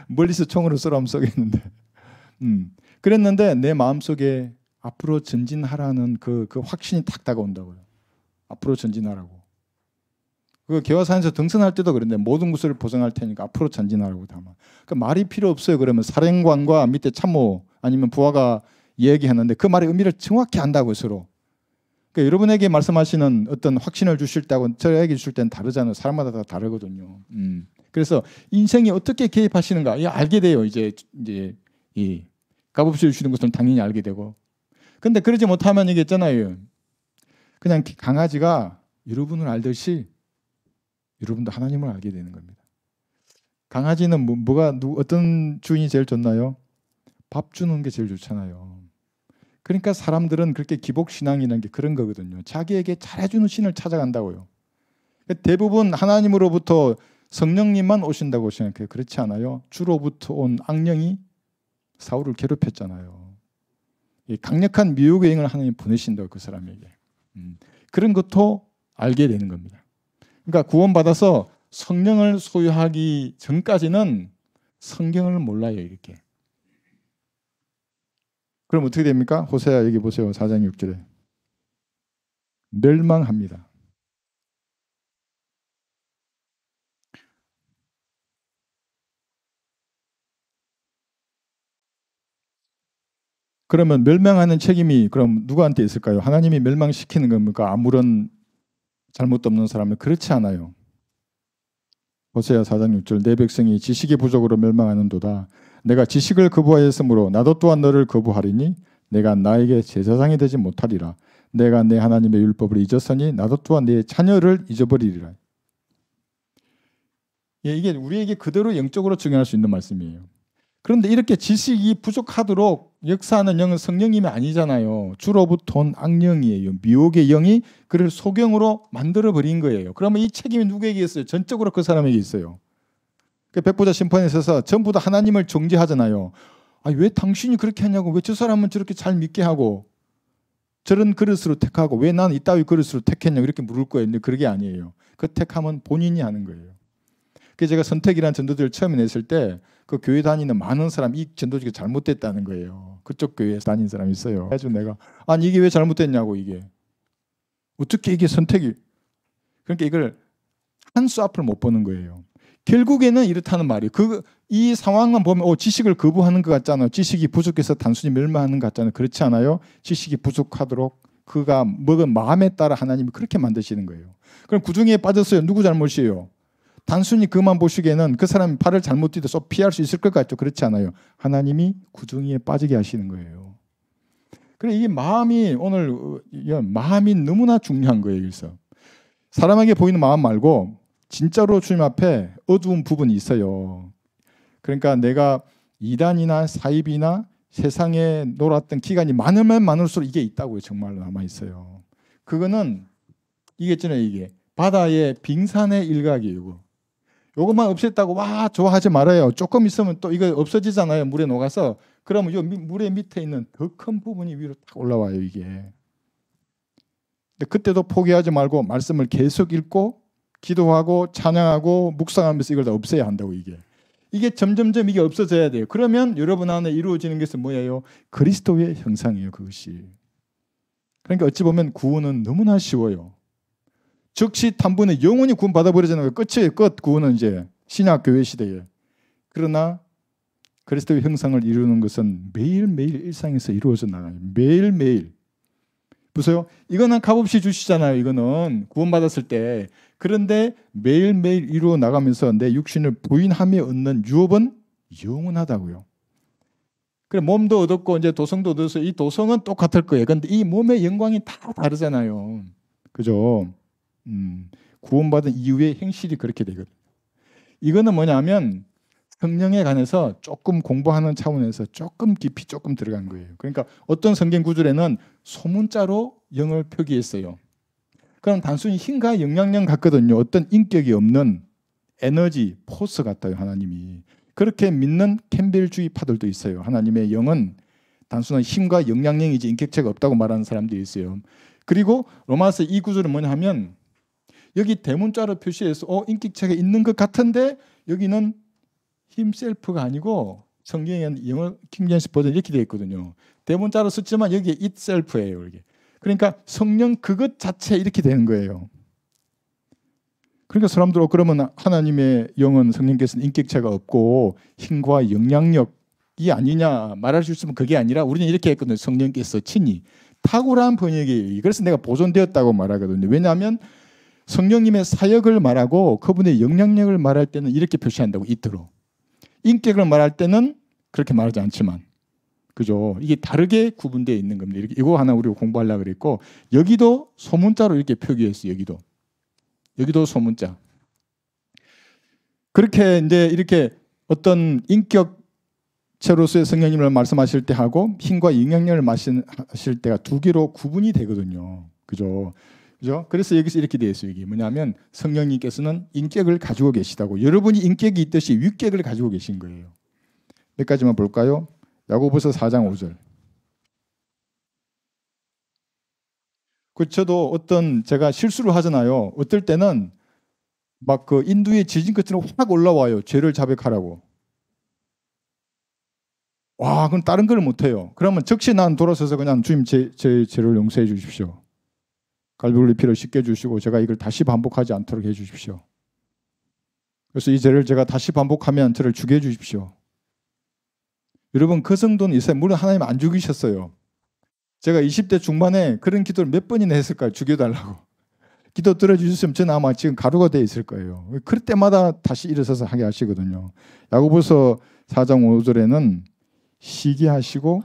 [SPEAKER 1] 멀리서 총으로 쏘라면 쏘겠는데. 그랬는데 내 마음속에 앞으로 전진하라는 그 확신이 탁 다가온다고요. 앞으로 전진하라고. 그 개화산에서 등산할 때도 그런데 모든 것을 보장할 테니까 앞으로 전진하라고 담아. 그 말이 필요 없어요. 그러면 사령관과 밑에 참모 아니면 부하가 이야기하는데 그 말의 의미를 정확히 안다고요. 서로. 그러니까 여러분에게 말씀하시는 어떤 확신을 주실 때하고 저에게 주실 때는 다르잖아요. 사람마다 다 다르거든요. 그래서 인생에 어떻게 개입하시는가 알게 돼요. 이제 이 값없이 주시는 것을 당연히 알게 되고. 근데 그러지 못하면 이게 있잖아요. 그냥 강아지가 여러분을 알듯이 여러분도 하나님을 알게 되는 겁니다. 강아지는 어떤 주인이 제일 좋나요? 밥 주는 게 제일 좋잖아요. 그러니까 사람들은 그렇게 기복신앙이라는 게 그런 거거든요. 자기에게 잘해주는 신을 찾아간다고요. 대부분 하나님으로부터 성령님만 오신다고 생각해요. 그렇지 않아요? 주로부터 온 악령이 사울을 괴롭혔잖아요. 강력한 미혹의 영을 하나님 보내신다고 그 사람에게. 그런 것도 알게 되는 겁니다. 그러니까 구원받아서 성령을 소유하기 전까지는 성경을 몰라요. 이렇게. 그럼 어떻게 됩니까? 호세아 여기 보세요. 4장 6절에. 멸망합니다. 그러면 멸망하는 책임이 그럼 누구한테 있을까요? 하나님이 멸망시키는 겁니까? 아무런 잘못도 없는 사람은 그렇지 않아요. 호세아 4장 6절 내 백성이 지식의 부족으로 멸망하는도다. 내가 지식을 거부하였으므로 나도 또한 너를 거부하리니 내가 나에게 제사장이 되지 못하리라. 내가 내 하나님의 율법을 잊었으니 나도 또한 내 자녀를 잊어버리리라. 이게 우리에게 그대로 영적으로 적용할 수 있는 말씀이에요. 그런데 이렇게 지식이 부족하도록 역사하는 영은 성령님이 아니잖아요. 주로부터 온 악령이에요. 미혹의 영이 그를 소경으로 만들어버린 거예요. 그러면 이 책임이 누구에게 있어요? 전적으로 그 사람에게 있어요. 백보자 심판에 있어서 전부 다 하나님을 정죄하잖아요. 왜 당신이 그렇게 하냐고, 왜 저 사람은 저렇게 잘 믿게 하고 저런 그릇으로 택하고 왜 난 이따위 그릇으로 택했냐고 이렇게 물을 거예요. 근데 그게 아니에요. 그 택함은 본인이 하는 거예요. 그래서 제가 선택이라는 전도지를 처음에 냈을 때 그 교회 다니는 많은 사람 이 전도지가 잘못됐다는 거예요. 그쪽 교회에 다니는 사람이 있어요. 그래서 내가 이게 왜 잘못됐냐고, 이게 어떻게 이게 선택이, 그러니까 이걸 한 수 앞을 못 보는 거예요. 결국에는 이렇다는 말이에요. 이 상황만 보면 지식을 거부하는 것 같잖아요. 지식이 부족해서 단순히 멸망하는 것 같잖아요. 그렇지 않아요? 지식이 부족하도록 그가 먹은 마음에 따라 하나님이 그렇게 만드시는 거예요. 그럼 구중에 빠졌어요. 누구 잘못이에요? 단순히 그만 보시기에는 그 사람이 발을 잘못 뛰어서 피할 수 있을 것 같죠. 그렇지 않아요. 하나님이 구중에 빠지게 하시는 거예요. 그래, 이게 마음이 너무나 중요한 거예요. 그래서 사람에게 보이는 마음 말고 진짜로 주님 앞에 어두운 부분이 있어요. 그러니까 내가 이단이나 사입이나 세상에 놀았던 기간이 많으면 많을수록 이게 있다고요. 정말로 남아 있어요. 그거는 이게 있잖아요. 이게 바다의 빙산의 일각이에요. 요것만 없앴다고 좋아하지 말아요. 조금 있으면 또 이거 없어지잖아요. 물에 녹아서. 그러면 요 물의 밑에 있는 더 큰 부분이 위로 딱 올라와요. 이게. 근데 그때도 포기하지 말고 말씀을 계속 읽고 기도하고 찬양하고 묵상하면서 이걸 다 없애야 한다고. 이게 점점점 이게 없어져야 돼요. 그러면 여러분 안에 이루어지는 것은 뭐예요? 그리스도의 형상이에요. 그것이. 그러니까 어찌 보면 구원은 너무나 쉬워요. 즉시 단번에 영원히 구원 받아버리잖아요. 끝이에요. 끝. 구원은 이제 신약 교회 시대에. 그러나 그리스도의 형상을 이루는 것은 매일매일 일상에서 이루어져 나가요. 매일매일. 보세요. 이거는 값없이 주시잖아요. 이거는 구원받았을 때. 그런데 매일매일 이루어 나가면서 내 육신을 부인하며 얻는 유업은 영원하다고요. 그래, 몸도 얻었고 이제 도성도 얻어서 이 도성은 똑같을 거예요. 그런데 이 몸의 영광이 다 다르잖아요. 그죠? 구원받은 이후의 행실이 그렇게 되거든요. 이거는 뭐냐면 성령에 관해서 조금 공부하는 차원에서 조금 깊이 조금 들어간 거예요. 그러니까 어떤 성경 구절에는 소문자로 영을 표기했어요. 그럼 단순히 힘과 영향력 같거든요. 어떤 인격이 없는 에너지, 포스 같아요. 하나님이. 그렇게 믿는 캠벨주의파들도 있어요. 하나님의 영은 단순한 힘과 영향력이지 인격체가 없다고 말하는 사람들이 있어요. 그리고 로마서 2 구절은 뭐냐 하면 여기 대문자로 표시해서 인격체가 있는 것 같은데 여기는 himself가 아니고 성경에는 영어 킹제임스 버전 이렇게 되어 있거든요. 대문자로 썼지만 여기에 itself예요. 이게. 그러니까 성령 그것 자체 이렇게 되는 거예요. 그러니까 사람들 그러면 하나님의 영은 성령께서는 인격체가 없고 힘과 영향력이 아니냐 말할 수 있으면 그게 아니라 우리는 이렇게 했거든요. 성령께서 친히 탁월한 번역이에요. 그래서 내가 보존되었다고 말하거든요. 왜냐하면 성령님의 사역을 말하고 그분의 영향력을 말할 때는 이렇게 표시한다고. 이트로. 인격을 말할 때는 그렇게 말하지 않지만. 그죠? 이게 다르게 구분되어 있는 겁니다. 이렇게, 이거 하나 우리가 공부하려고 그랬고, 여기도 소문자로 이렇게 표기했어요. 여기도 소문자. 그렇게 이제 이렇게 어떤 인격체로서의 성령님을 말씀하실 때 하고 힘과 영향력을 말씀하실 때가 두 개로 구분이 되거든요. 그죠? 그래서 여기서 이렇게 되어 있어요. 이게 뭐냐면 성령님께서는 인격을 가지고 계시다고. 여러분이 인격이 있듯이 위격을 가지고 계신 거예요. 몇 가지만 볼까요? 야고보서 4장 5절. 저도 어떤 제가 실수를 하잖아요. 어떨 때는 막 그 인두의 지진 끝처럼 확 올라와요. 죄를 자백하라고. 와, 그럼 다른 걸 못해요. 그러면 즉시 난 돌아서서 그냥 주님 제 죄를 용서해 주십시오. 갈보리 피를 씻겨 주시고 제가 이걸 다시 반복하지 않도록 해 주십시오. 그래서 이 죄를 제가 다시 반복하면 저를 죽여 주십시오. 여러분, 그 정도는 있어요. 물론 하나님 안 죽이셨어요. 제가 20대 중반에 그런 기도를 몇 번이나 했을까요? 죽여달라고. 기도 들어주셨으면 저는 아마 지금 가루가 되어 있을 거예요. 그럴 때마다 다시 일어서서 하게 하시거든요. 야고보서 4장 5절에는 시기하시고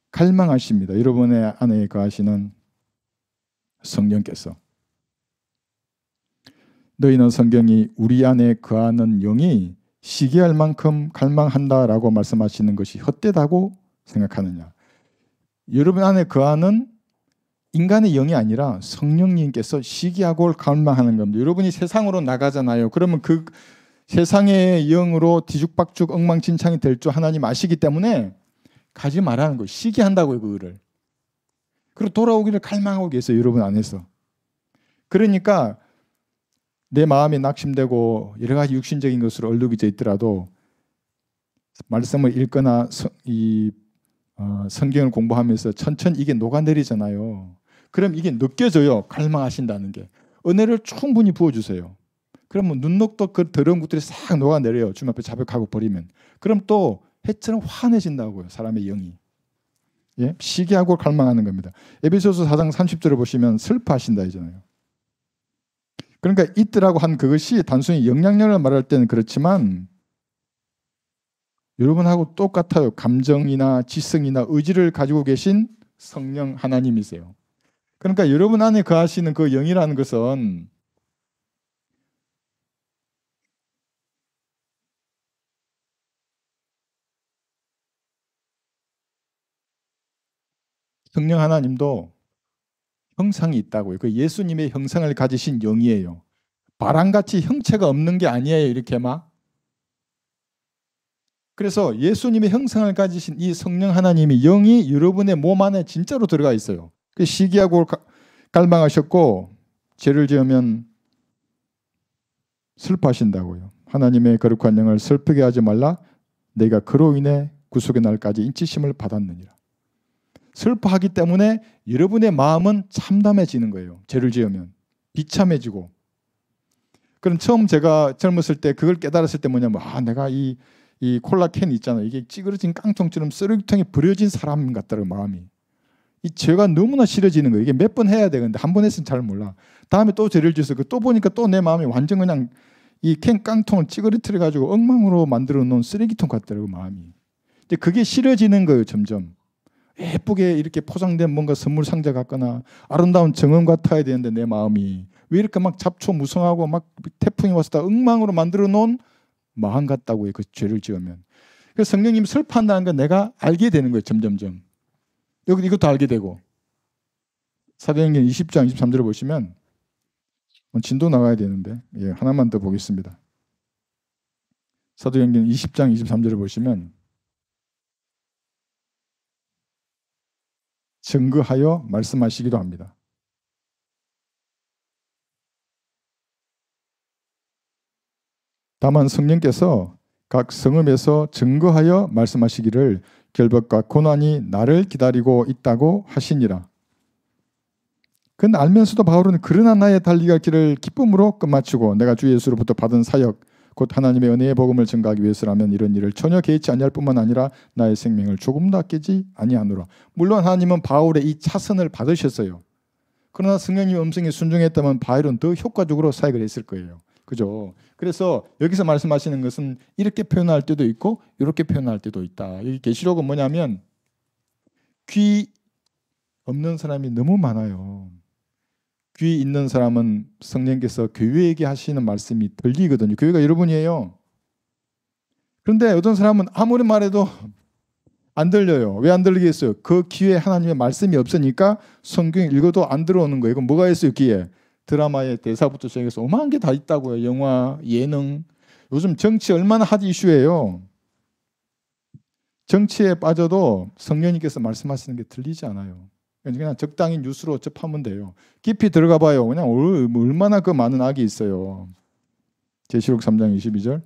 [SPEAKER 1] 갈망하십니다. 여러분의 안에 거하시는 성령께서. 너희는 성경이 우리 안에 거하는 영이 시기할 만큼 갈망한다라고 말씀하시는 것이 헛되다고 생각하느냐. 여러분 안에 거하는 인간의 영이 아니라 성령님께서 시기하고 갈망하는 겁니다. 여러분이 세상으로 나가잖아요. 그러면 그 세상의 영으로 뒤죽박죽 엉망진창이 될 줄 하나님 아시기 때문에 가지 말라는 거예요. 시기한다고요, 그거를. 그리고 돌아오기를 갈망하고 계세요, 여러분 안에서. 그러니까 내 마음이 낙심되고 여러 가지 육신적인 것으로 얼룩이져 있더라도 말씀을 읽거나 성경을 공부하면서 천천히 이게 녹아내리잖아요. 그럼 이게 느껴져요. 갈망하신다는 게. 은혜를 충분히 부어주세요. 그러면 눈녹도 그 더러운 것들이 싹 녹아내려요. 주님 앞에 자백하고 버리면. 그럼 또 해처럼 환해진다고요. 사람의 영이. 예? 시기하고 갈망하는 겁니다. 에베소서 4장 30절을 보시면 슬퍼하신다 하잖아요. 그러니까 있더라고 한 그것이 단순히 영향력을 말할 때는 그렇지만 여러분하고 똑같아요. 감정이나 지성이나 의지를 가지고 계신 성령 하나님이세요. 그러니까 여러분 안에 거하시는 그 영이라는 것은 성령 하나님도 형상이 있다고요. 그 예수님의 형상을 가지신 영이에요. 바람같이 형체가 없는 게 아니에요. 이렇게 막. 그래서 예수님의 형상을 가지신 이 성령 하나님이 영이 여러분의 몸 안에 진짜로 들어가 있어요. 그 시기하고 갈망하셨고 죄를 지으면 슬퍼하신다고요. 하나님의 거룩한 영을 슬프게 하지 말라. 내가 그로 인해 구속의 날까지 인치심을 받았느니라. 슬퍼하기 때문에 여러분의 마음은 참담해지는 거예요. 죄를 지으면 비참해지고. 그럼 처음 제가 젊었을 때 그걸 깨달았을 때 뭐냐면 내가 이 콜라캔 있잖아요. 이게 찌그러진 깡통처럼 쓰레기통에 버려진 사람 같더라고요. 마음이. 이 죄가 너무나 싫어지는 거예요. 이게 몇 번 해야 되는데 한 번 했으면 잘 몰라. 다음에 또 죄를 지어서 또 보니까 또 내 마음이 완전 그냥 이 캔 깡통을 찌그러뜨려 가지고 엉망으로 만들어 놓은 쓰레기통 같더라고요. 마음이. 근데 그게 싫어지는 거예요. 점점. 예쁘게 이렇게 포장된 뭔가 선물 상자 같거나 아름다운 정원 같아야 되는데 내 마음이 왜 이렇게 막 잡초 무성하고 막 태풍이 와서 다 엉망으로 만들어 놓은 마음 같다고요. 그 죄를 지으면. 그래서 성령님이 슬퍼한다는 건 내가 알게 되는 거예요. 점점점. 여기 이것도 알게 되고. 사도행전 20장 23절을 보시면 진도 나가야 되는데 하나만 더 보겠습니다. 사도행전 20장 23절을 보시면 증거하여 말씀하시기도 합니다. 다만 성령께서 각 성읍에서 증거하여 말씀하시기를 결박과 고난이 나를 기다리고 있다고 하시니라. 그건 알면서도 바울은 그러나 나의 달리갈 길을 기쁨으로 끝마치고 내가 주 예수로부터 받은 사역 곧 하나님의 은혜의 복음을 증거하기 위해서라면 이런 일을 전혀 개의치 아니할 뿐만 아니라 나의 생명을 조금도 아끼지 아니하노라. 물론 하나님은 바울의 이 차선을 받으셨어요. 그러나 성령님의 음성에 순종했다면 바울은 더 효과적으로 사역을 했을 거예요. 그죠? 그래서 여기서 말씀하시는 것은 이렇게 표현할 때도 있고 이렇게 표현할 때도 있다. 이 계시록은 뭐냐면 귀 없는 사람이 너무 많아요. 귀 있는 사람은 성령께서 교회에게 하시는 말씀이 들리거든요. 교회가 여러분이에요. 그런데 어떤 사람은 아무리 말해도 안 들려요. 왜 안 들리겠어요? 그 귀에 하나님의 말씀이 없으니까 성경 읽어도 안 들어오는 거예요. 그럼 뭐가 있어요? 귀에 드라마의 대사부터 시작해서 오만 게 다 있다고요. 영화, 예능. 요즘 정치 얼마나 핫 이슈예요. 정치에 빠져도 성령님께서 말씀하시는 게 들리지 않아요. 그냥 적당히 뉴스로 접하면 돼요. 깊이 들어가 봐요. 그냥 얼마나 그 많은 악이 있어요. 계시록 3장 22절.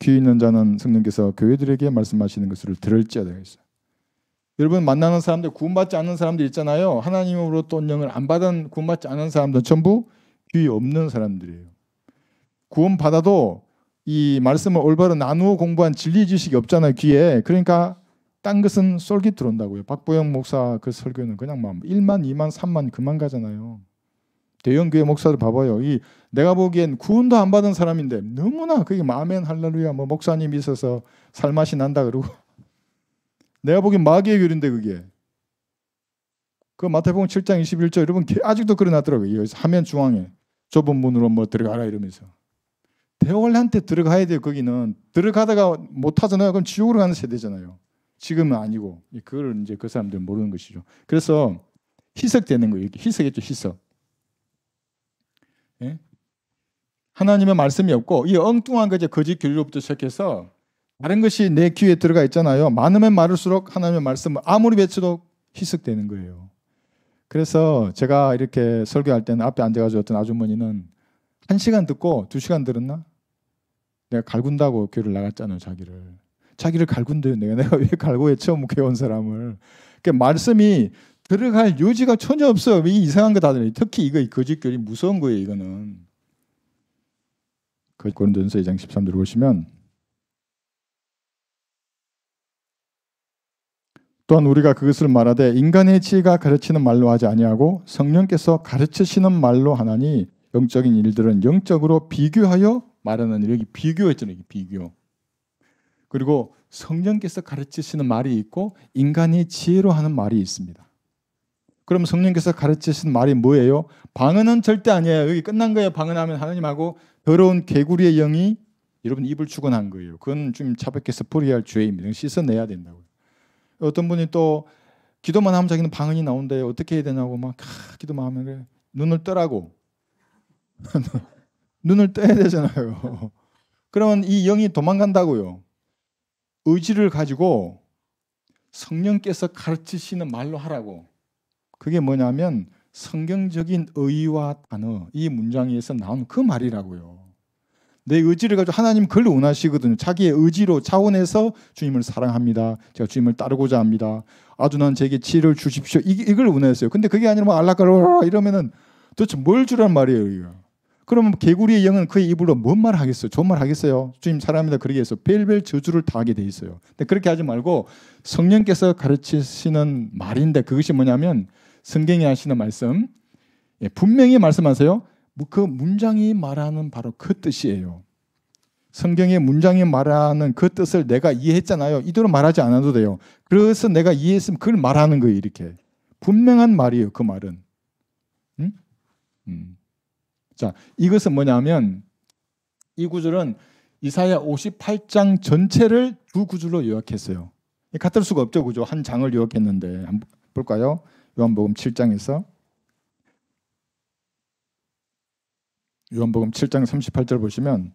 [SPEAKER 1] 귀 있는 자는 성령께서 교회들에게 말씀하시는 것을 들을지어다 했어요. 여러분 만나는 사람들, 구원받지 않는 사람들 있잖아요. 하나님으로부터 온 영을 안 받은 구원받지 않은 사람들 전부 귀 없는 사람들이에요. 구원받아도 이 말씀을 올바로 나누어 공부한 진리 지식이 없잖아요. 귀에. 그러니까 딴 것은 쏠깃 들어온다고요. 박보영 목사 그 설교는 그냥 막 1만, 2만, 3만 그만 가잖아요. 대형 교회 목사들 봐봐요. 이 내가 보기엔 구원도 안 받은 사람인데 너무나 그게 아멘 할렐루야 뭐 목사님이 있어서 살맛이 난다 그러고 내가 보기엔 마귀의 교리인데 그게 그 마태복음 7장 21절 여러분 아직도 그려놨더라고요. 여기서 화면 중앙에 좁은 문으로 뭐 들어가라 이러면서 대원한테 들어가야 돼요. 거기는 들어가다가 못 하잖아요. 그럼 지옥으로 가는 세대잖아요. 지금은 아니고 그걸 이제 그 사람들은 모르는 것이죠. 그래서 희석되는 거예요. 희석했죠. 희석. 예? 하나님의 말씀이 없고 이 엉뚱한 거죠. 거짓 교리로부터 시작해서 다른 것이 내 귀에 들어가 있잖아요. 많으면 많을수록 하나님의 말씀을 아무리 외쳐도 희석되는 거예요. 그래서 제가 이렇게 설교할 때는 앞에 앉아가지고 어떤 아주머니는 1시간 듣고 2시간 들었나? 내가 갈군다고 교회를 나갔잖아요. 자기를 갈군대요. 내가 왜 갈고에 처음 교회 온 사람을. 그러니까 말씀이 들어갈 요지가 전혀 없어요. 이 이상한 거 다 들어요. 특히 이거 거짓 교리 무서운 거예요. 이거는. 고린도전서 2장 13절 보시면 또한 우리가 그것을 말하되 인간의 지혜가 가르치는 말로 하지 아니하고 성령께서 가르치시는 말로 하나니 영적인 일들은 영적으로 비교하여 말하는 여기 비교했잖아요. 비교. 그리고 성령께서 가르치시는 말이 있고 인간이 지혜로 하는 말이 있습니다. 그럼 성령께서 가르치시는 말이 뭐예요? 방언은 절대 아니에요. 여기 끝난 거예요. 방언하면 하나님하고 더러운 개구리의 영이 여러분 입을 축원한 거예요. 그건 좀 차갑게서 풀이할 죄입니다. 씻어내야 된다고요. 어떤 분이 또 기도만 하면 자기는 방언이 나온대요. 어떻게 해야 되냐고 막 기도만 하면 그래. 눈을 떠라고. 눈을 떠야 되잖아요. 그러면 이 영이 도망간다고요. 의지를 가지고 성령께서 가르치시는 말로 하라고. 그게 뭐냐면 성경적인 의와 단어 이 문장에서 나온 그 말이라고요. 내 의지를 가지고 하나님 그걸 원하시거든요. 자기의 의지로 차원에서 주님을 사랑합니다. 제가 주님을 따르고자 합니다. 아주 난 제게 지혜를 주십시오. 이걸 원했어요. 근데 그게 아니라 뭐 알라까라 이러면은 도대체 뭘 주란 말이에요. 이거. 그러면 개구리의 영은 그의 입으로 뭔 말 하겠어요? 좋은 말 하겠어요? 주님 사랑합니다. 그러게 해서 벨벨 저주를 다 하게 돼 있어요. 근데 그렇게 하지 말고 성령께서 가르치시는 말인데 그것이 뭐냐면 성경이 하시는 말씀 분명히 말씀하세요. 그 문장이 말하는 바로 그 뜻이에요. 성경의 문장이 말하는 그 뜻을 내가 이해했잖아요. 이대로 말하지 않아도 돼요. 그래서 내가 이해했으면 그걸 말하는 거예요. 이렇게 분명한 말이에요. 그 말은. 응? 자, 이것은 뭐냐면 이 구절은 이사야 58장 전체를 두 구절로 요약했어요. 같을 수가 없죠. 그죠? 한 장을 요약했는데 한번 볼까요? 요한복음 7장에서 요한복음 7장 38절 보시면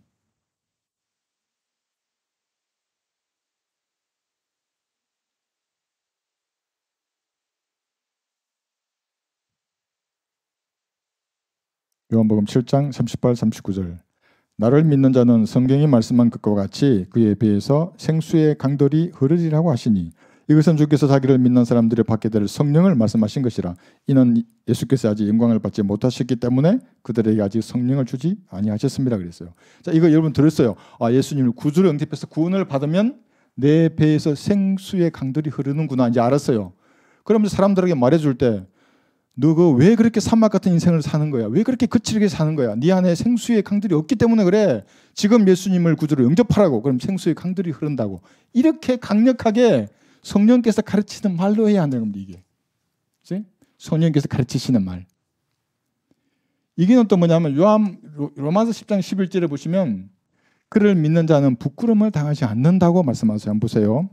[SPEAKER 1] 요한복음 7장 38, 39절 나를 믿는 자는 성경이 말씀한 것과 같이 그에 비해서 생수의 강들이 흐르리라고 하시니 이것은 주께서 자기를 믿는 사람들의 받게 될 성령을 말씀하신 것이라. 이는 예수께서 아직 영광을 받지 못하셨기 때문에 그들에게 아직 성령을 주지 아니하셨습니다. 그랬어요. 자, 이거 여러분 들었어요. 아, 예수님을 구주를 영접해서 구원을 받으면 내 배에서 생수의 강들이 흐르는구나. 이제 알았어요. 그러면서 사람들에게 말해줄 때 너 그 왜 그렇게 산막 같은 인생을 사는 거야? 왜 그렇게 거칠게 사는 거야? 네 안에 생수의 강들이 없기 때문에 그래. 지금 예수님을 구주로 영접하라고. 그럼 생수의 강들이 흐른다고. 이렇게 강력하게 성령께서 가르치는 말로 해야 한다는 겁니다. 이게. 그치? 성령께서 가르치시는 말. 이게는 또 뭐냐면 로마서 10장 11절에 보시면 그를 믿는 자는 부끄러움을 당하지 않는다고 말씀하세요. 한번 보세요.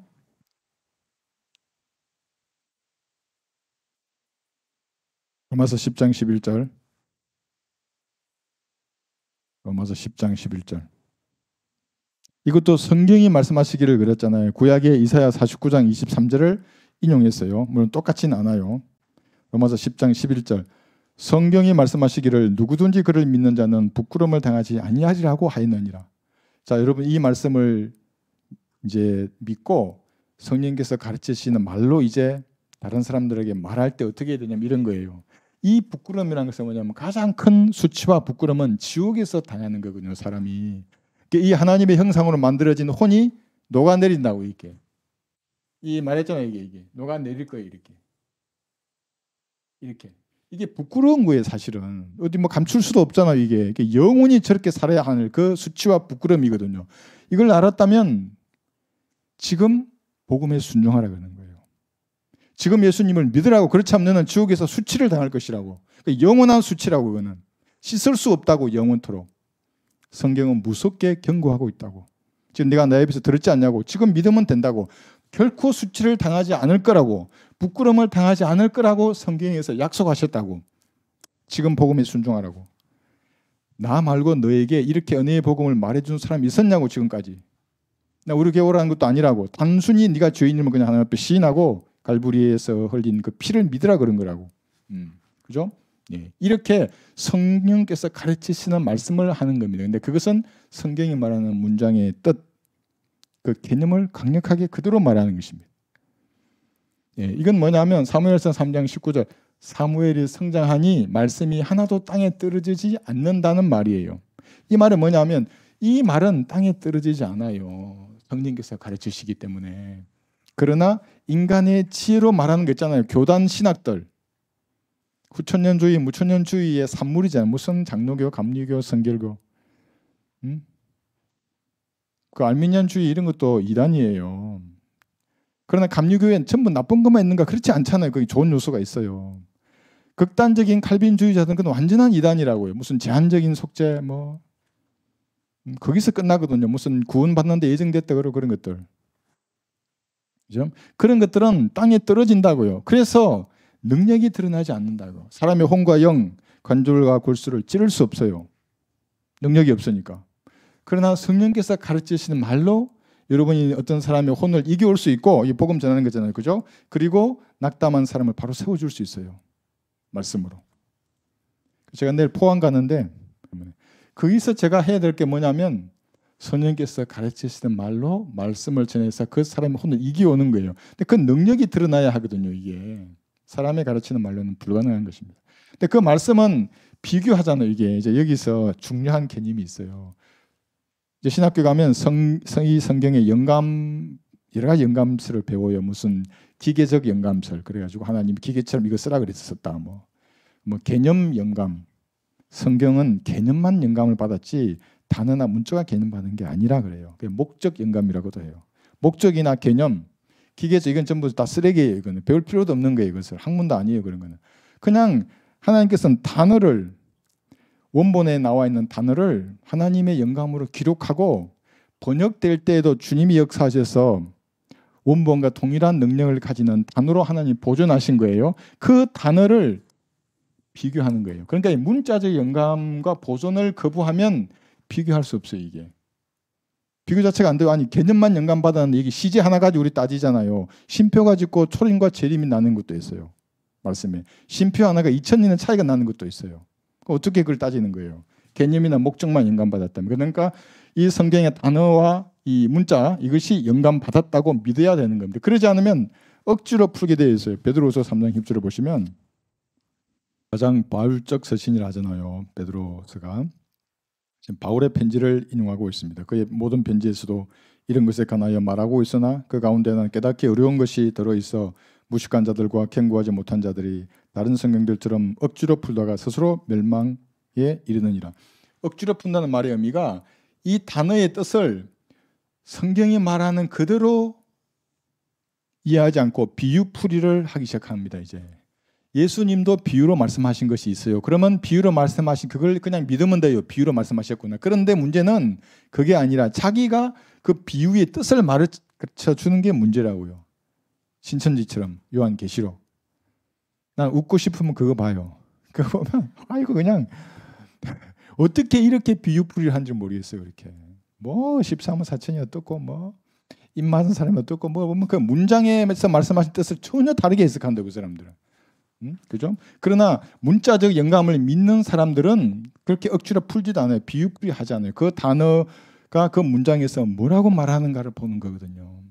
[SPEAKER 1] 로마서 10장 11절. 로마서 10장 11절. 이것도 성경이 말씀하시기를 그랬잖아요. 구약의 이사야 49장 23절을 인용했어요. 물론 똑같지는 않아요. 로마서 10장 11절. 성경이 말씀하시기를 누구든지 그를 믿는 자는 부끄러움을 당하지 아니하리라고 하였느니라. 자, 여러분 이 말씀을 이제 믿고 성령께서 가르치시는 말로 이제 다른 사람들에게 말할 때 어떻게 해야 되냐면 이런 거예요. 이 부끄러움이라는 것은 뭐냐면 가장 큰 수치와 부끄러움은 지옥에서 당하는 거거든요. 사람이. 이 하나님의 형상으로 만들어진 혼이 녹아내린다고 이렇게. 이 말했잖아요. 이게 녹아내릴 거예요. 이렇게. 이게 부끄러운 거예요. 사실은. 어디 뭐 감출 수도 없잖아요. 이게 영원히 저렇게 살아야 하는 그 수치와 부끄러움이거든요. 이걸 알았다면 지금 복음에 순종하라 그러는 거예요. 지금 예수님을 믿으라고. 그렇지 않으면 너는 지옥에서 수치를 당할 것이라고. 영원한 수치라고. 그거는 씻을 수 없다고. 영원토록. 성경은 무섭게 경고하고 있다고. 지금 내가 내 입에서 들었지 않냐고. 지금 믿으면 된다고. 결코 수치를 당하지 않을 거라고. 부끄러움을 당하지 않을 거라고 성경에서 약속하셨다고. 지금 복음에 순종하라고. 나 말고 너에게 이렇게 은혜의 복음을 말해준 사람이 있었냐고. 지금까지. 나 우리 교회라는 것도 아니라고. 단순히 네가 죄인이면 그냥 하나님 앞에 시인하고 갈보리에서 흘린 그 피를 믿으라 그런 거라고. 그죠? 예. 이렇게 성령께서 가르치시는 말씀을 하는 겁니다. 근데 그것은 성경이 말하는 문장의 뜻, 그 개념을 강력하게 그대로 말하는 것입니다. 예. 이건 뭐냐면 사무엘상 3장 19절 사무엘이 성장하니 말씀이 하나도 땅에 떨어지지 않는다는 말이에요. 이 말은 뭐냐면 이 말은 땅에 떨어지지 않아요. 성령께서 가르치시기 때문에. 그러나 인간의 지혜로 말하는 거 있잖아요. 교단 신학들. 후천년주의, 무천년주의의 산물이잖아요. 무슨 장로교, 감리교, 성결교. 그 알미니안주의 이런 것도 이단이에요. 그러나 감리교회는 전부 나쁜 것만 있는가? 그렇지 않잖아요. 거기 좋은 요소가 있어요. 극단적인 칼빈주의자들은 그건 완전한 이단이라고요. 무슨 제한적인 속죄 뭐 거기서 끝나거든요. 무슨 구원받는데 예정됐다 그런 것들. 그죠? 그런 것들은 땅에 떨어진다고요. 그래서 능력이 드러나지 않는다고. 사람의 혼과 영, 관절과 골수를 찌를 수 없어요. 능력이 없으니까. 그러나 성령께서 가르치시는 말로 여러분이 어떤 사람의 혼을 이겨올 수 있고, 이 복음 전하는 거잖아요. 그죠? 그리고 낙담한 사람을 바로 세워줄 수 있어요. 말씀으로. 제가 내일 포항 가는데 거기서 제가 해야 될 게 뭐냐면 성령께서 가르치시는 말로 말씀을 전해서 그 사람의 혼을 이겨오는 거예요. 근데 그 능력이 드러나야 하거든요. 이게. 사람의 가르치는 말로는 불가능한 것입니다. 근데 그 말씀은 비교하잖아요. 이게 이제 여기서 중요한 개념이 있어요. 이제 신학교 가면 이 성경의 영감 여러 가지 영감설을 배워요. 무슨 기계적 영감설 그래가지고 하나님 기계처럼 이거 쓰라 그랬었다. 뭐 개념 영감. 성경은 개념만 영감을 받았지 단어나 문자가 개념 받은 게 아니라 그래요. 그게 목적 영감이라고도 해요. 목적이나 개념 기계적 이건 전부 다 쓰레기예요. 이거는 배울 필요도 없는 거예요. 이것을 학문도 아니에요. 그런 거는 그냥 하나님께서는 단어를 원본에 나와 있는 단어를 하나님의 영감으로 기록하고 번역될 때에도 주님이 역사하셔서 원본과 동일한 능력을 가지는 단어로 하나님 보존하신 거예요. 그 단어를 비교하는 거예요. 그러니까 문자적 영감과 보존을 거부하면 비교할 수 없어요. 이게. 비교 자체가 안 돼요. 아니 개념만 영감받았는데 이게 시제 하나 가지고 우리 따지잖아요. 쉼표가 짓고 초림과 재림이 나는 것도 있어요. 말씀에. 쉼표 하나가 2000년의 차이가 나는 것도 있어요. 어떻게 그걸 따지는 거예요? 개념이나 목적만 영감받았다면. 그러니까 이 성경의 단어와 이 문자 이것이 영감받았다고 믿어야 되는 겁니다. 그러지 않으면 억지로 풀게 되어 있어요. 베드로후서 3장 10절을 보시면 가장 바울적 서신이라 하잖아요. 베드로서가. 지금 바울의 편지를 인용하고 있습니다. 그의 모든 편지에서도 이런 것에 관하여 말하고 있으나 그 가운데는 깨닫기 어려운 것이 들어있어 무식한 자들과 견고하지 못한 자들이 다른 성경들처럼 억지로 풀다가 스스로 멸망에 이르느니라. 억지로 푼다는 말의 의미가 이 단어의 뜻을 성경이 말하는 그대로 이해하지 않고 비유풀이를 하기 시작합니다. 이제 예수님도 비유로 말씀하신 것이 있어요. 그러면 비유로 말씀하신 그걸 그냥 믿으면 돼요. 비유로 말씀하셨구나. 그런데 문제는 그게 아니라 자기가 그 비유의 뜻을 가르쳐 주는 게 문제라고요. 신천지처럼 요한계시록. 난 웃고 싶으면 그거 봐요. 그거 보면 아이고 그냥 어떻게 이렇게 비유풀이를 한지 모르겠어요. 이렇게 뭐 13은 4천이 어떻고 뭐 입 맞은 사람이 어떻고 뭐 보면 그 문장에서 말씀하신 뜻을 전혀 다르게 해석한다고 그 사람들은. 그죠? 그러나 문자적 영감을 믿는 사람들은 그렇게 억지로 풀지도 않아요. 비유풀이 하지 않아요. 그 단어가 그 문장에서 뭐라고 말하는가를 보는 거거든요.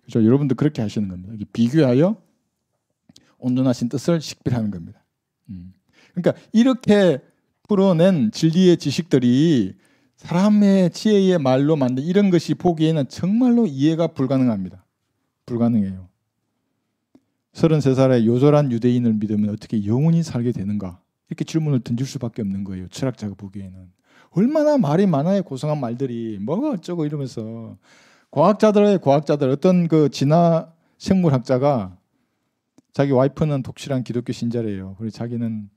[SPEAKER 1] 그렇죠? 여러분도 그렇게 하시는 겁니다. 비교하여 온전하신 뜻을 식별하는 겁니다. 그러니까 이렇게 풀어낸 진리의 지식들이 사람의 지혜의 말로 만든 이런 것이 보기에는 정말로 이해가 불가능합니다. 불가능해요. 33살의 요절한 유대인을 믿으면 어떻게 영원히 살게 되는가? 이렇게 질문을 던질 수밖에 없는 거예요. 철학자가 보기에는. 얼마나 말이 많아요. 고상한 말들이. 뭐가 어쩌고 이러면서. 과학자들 어떤 그 진화 생물학자가 자기 와이프는 독실한 기독교 신자래요. 그리고 자기는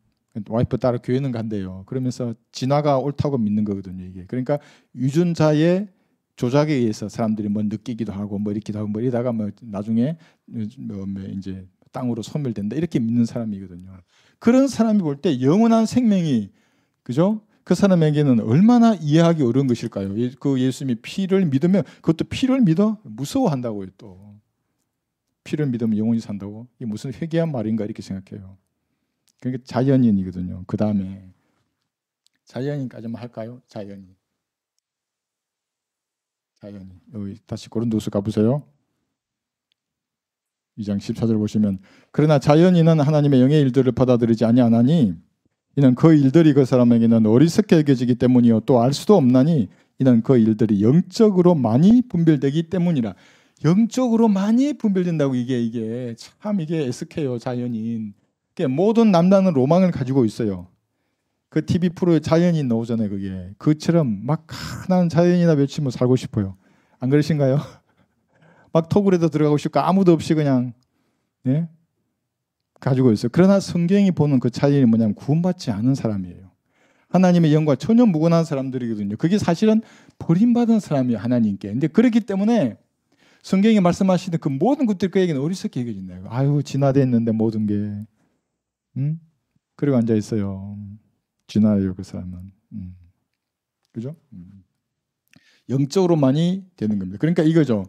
[SPEAKER 1] 와이프 따라 교회는 간대요. 그러면서 진화가 옳다고 믿는 거거든요. 이게. 그러니까 유전자의 조작에 의해서 사람들이 뭐 느끼기도 하고 뭐 이렇기도 하고 뭐 이러다가 뭐 나중에 뭐 이제 땅으로 소멸된다 이렇게 믿는 사람이거든요. 그런 사람이 볼 때 영원한 생명이 그죠? 그 사람에게는 얼마나 이해하기 어려운 것일까요? 그 예수님이 피를 믿으면 그것도 피를 믿어 무서워한다고요. 또 피를 믿으면 영원히 산다고 이게 무슨 회개한 말인가 이렇게 생각해요. 그러니까 자연인이거든요. 그 다음에 자연인까지만 할까요? 자연인. 여기 다시 고린도서 가보세요. 2장 14절 보시면 그러나 자연인은 하나님의 영의 일들을 받아들이지 아니하나니 이는 그 일들이 그 사람에게는 어리석게 여겨지기 때문이요 또 알 수도 없나니 이는 그 일들이 영적으로 많이 분별되기 때문이라. 영적으로 많이 분별된다고 이게 참 이게 애석해요. 자연인. 그러니까 모든 남자는 로망을 가지고 있어요. 그 TV 프로에 자연인 나오잖아요. 그게 그처럼 막 나는 자연이나 외치며 살고 싶어요. 안 그러신가요? 막 토굴에도 들어가고 싶고 아무도 없이 그냥 예? 가지고 있어요. 그러나 성경이 보는 그 자연이 뭐냐면 구원받지 않은 사람이에요. 하나님의 영과 전혀 무관한 사람들이거든요. 그게 사실은 버림받은 사람이에요. 하나님께. 근데 그렇기 때문에 성경이 말씀하시는 그 모든 것들이 그에게는 어리석게 여겨진다요. 아유 진화됐는데 모든 게 그리고 앉아 있어요. 진화예요 그 사람은. 그죠? 영적으로만이 되는 겁니다. 그러니까 이거죠.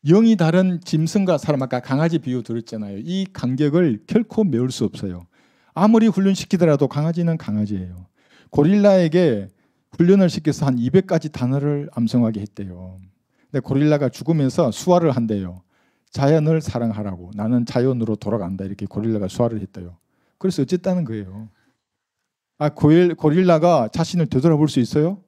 [SPEAKER 1] 영이 다른 짐승과 사람 아까 강아지 비유 들었잖아요. 이 간격을 결코 메울 수 없어요. 아무리 훈련시키더라도 강아지는 강아지예요. 고릴라에게 훈련을 시켜서 한 200가지 단어를 암송하게 했대요. 근데 고릴라가 죽으면서 수화를 한대요. 자연을 사랑하라고. 나는 자연으로 돌아간다. 이렇게 고릴라가 수화를 했대요. 그래서 어쨌다는 거예요. 고릴라가 자신을 되돌아볼 수 있어요?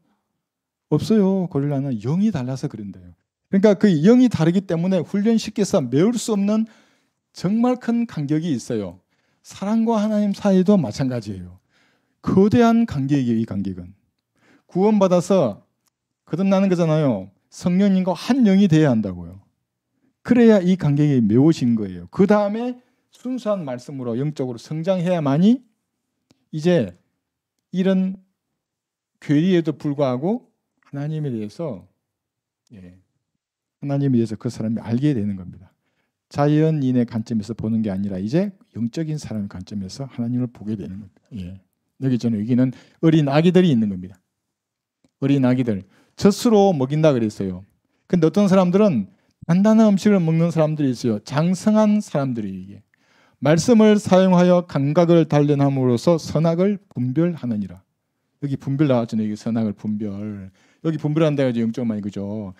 [SPEAKER 1] 없어요. 고릴라는 영이 달라서 그런데요. 그러니까 그 영이 다르기 때문에 훈련시켜서 메울 수 없는 정말 큰 간격이 있어요. 사랑과 하나님 사이도 마찬가지예요. 거대한 간격이에요. 이 간격은. 구원받아서 거듭나는 거잖아요. 성령님과 한 영이 돼야 한다고요. 그래야 이 간격이 메워진 거예요. 그 다음에 순수한 말씀으로 영적으로 성장해야만이 이제 이런 괴리에도 불구하고 하나님에 대해서 그 사람이 알게 되는 겁니다. 자연인의 관점에서 보는 게 아니라 이제 영적인 사람의 관점에서 하나님을 보게 되는 겁니다. 여기는 어린 아기들이 있는 겁니다. 어린 아기들 젖으로 먹인다 그랬어요. 근데 어떤 사람들은 단단한 음식을 먹는 사람들이 있어요. 장성한 사람들이 이게 말씀을 사용하여 감각을 단련함으로써 선악을 분별하느니라. 여기 분별 나왔잖아요. 여기 선악을 분별. 여기 분별한다 해야지 영적만 이거죠.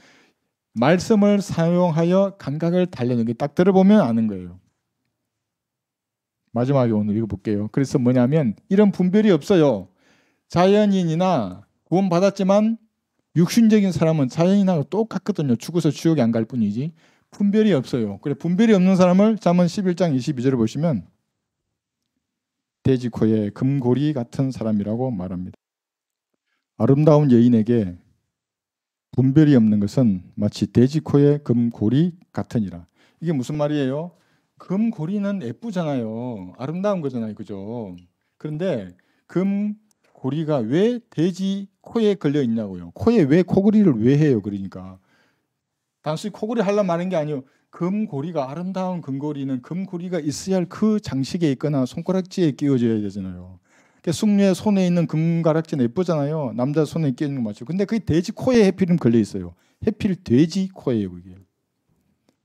[SPEAKER 1] 말씀을 사용하여 감각을 단련하는 게 딱 들어보면 아는 거예요. 마지막에 오늘 읽어볼게요. 그래서 뭐냐면 이런 분별이 없어요. 자연인이나 구원받았지만 육신적인 사람은 자연인하고 똑같거든요. 죽어서 지옥에 안 갈 뿐이지. 분별이 없어요. 그래 분별이 없는 사람을 잠언 11장 22절을 보시면 돼지 코에 금고리 같은 사람이라고 말합니다. 아름다운 여인에게 분별이 없는 것은 마치 돼지 코에 금고리 같으니라. 이게 무슨 말이에요? 금고리는 예쁘잖아요. 아름다운 거잖아요. 그죠? 그런데 금고리가 왜 돼지 코에 걸려 있냐고요. 코에 왜 코고리를 왜 해요? 그러니까 단순히 코고리 하려면 하는 게 아니에요. 금고리가 아름다운 금고리는 금고리가 있어야 할 그 장식에 있거나 손가락지에 끼워져야 되잖아요. 그러니까 숙녀의 손에 있는 금가락지는 예쁘잖아요. 남자 손에 끼는 거 맞죠. 근데 그게 돼지 코에 해필은 걸려 있어요. 해필 돼지 코에요, 그게.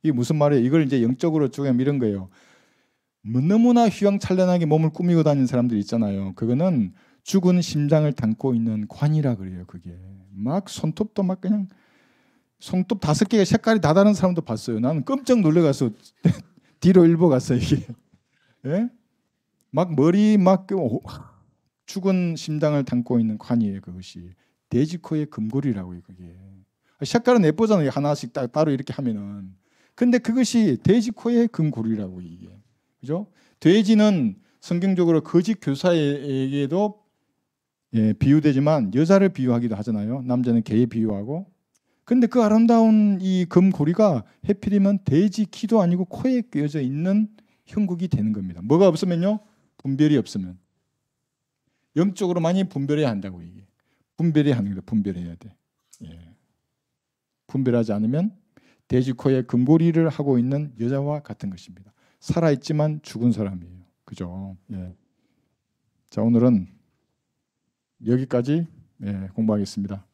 [SPEAKER 1] 이게 무슨 말이에요? 이걸 이제 영적으로 쪼개면 이런 거예요. 너무나 휘황찬란하게 몸을 꾸미고 다니는 사람들 있잖아요. 그거는 죽은 심장을 담고 있는 관이라 그래요. 그게 막 손톱도 막 그냥 손톱 5개가 색깔이 다 다른 사람도 봤어요. 나는 깜짝 놀래가서 뒤로 일보 갔어요. 이게 예? 막 머리 막 죽은 심장을 담고 있는 관이에요. 그것이 돼지 코의 금고리라고요. 그게 색깔은 예쁘잖아요. 하나씩 따로 이렇게 하면은. 근데 그것이 돼지 코의 금고리라고 이게. 그죠? 돼지는 성경적으로 거짓 교사에게도 비유되지만 여자를 비유하기도 하잖아요. 남자는 개에 비유하고. 근데 그 아름다운 이 금고리가 해필이면 돼지 키도 아니고 코에 끼어져 있는 형국이 되는 겁니다. 뭐가 없으면요? 분별이 없으면. 영적으로 많이 분별해야 한다고 이게. 분별해야 하는 거예요. 분별해야 돼. 예. 분별하지 않으면 돼지 코에 금고리를 하고 있는 여자와 같은 것입니다. 살아있지만 죽은 사람이에요. 그죠? 예. 자, 오늘은 여기까지 공부하겠습니다.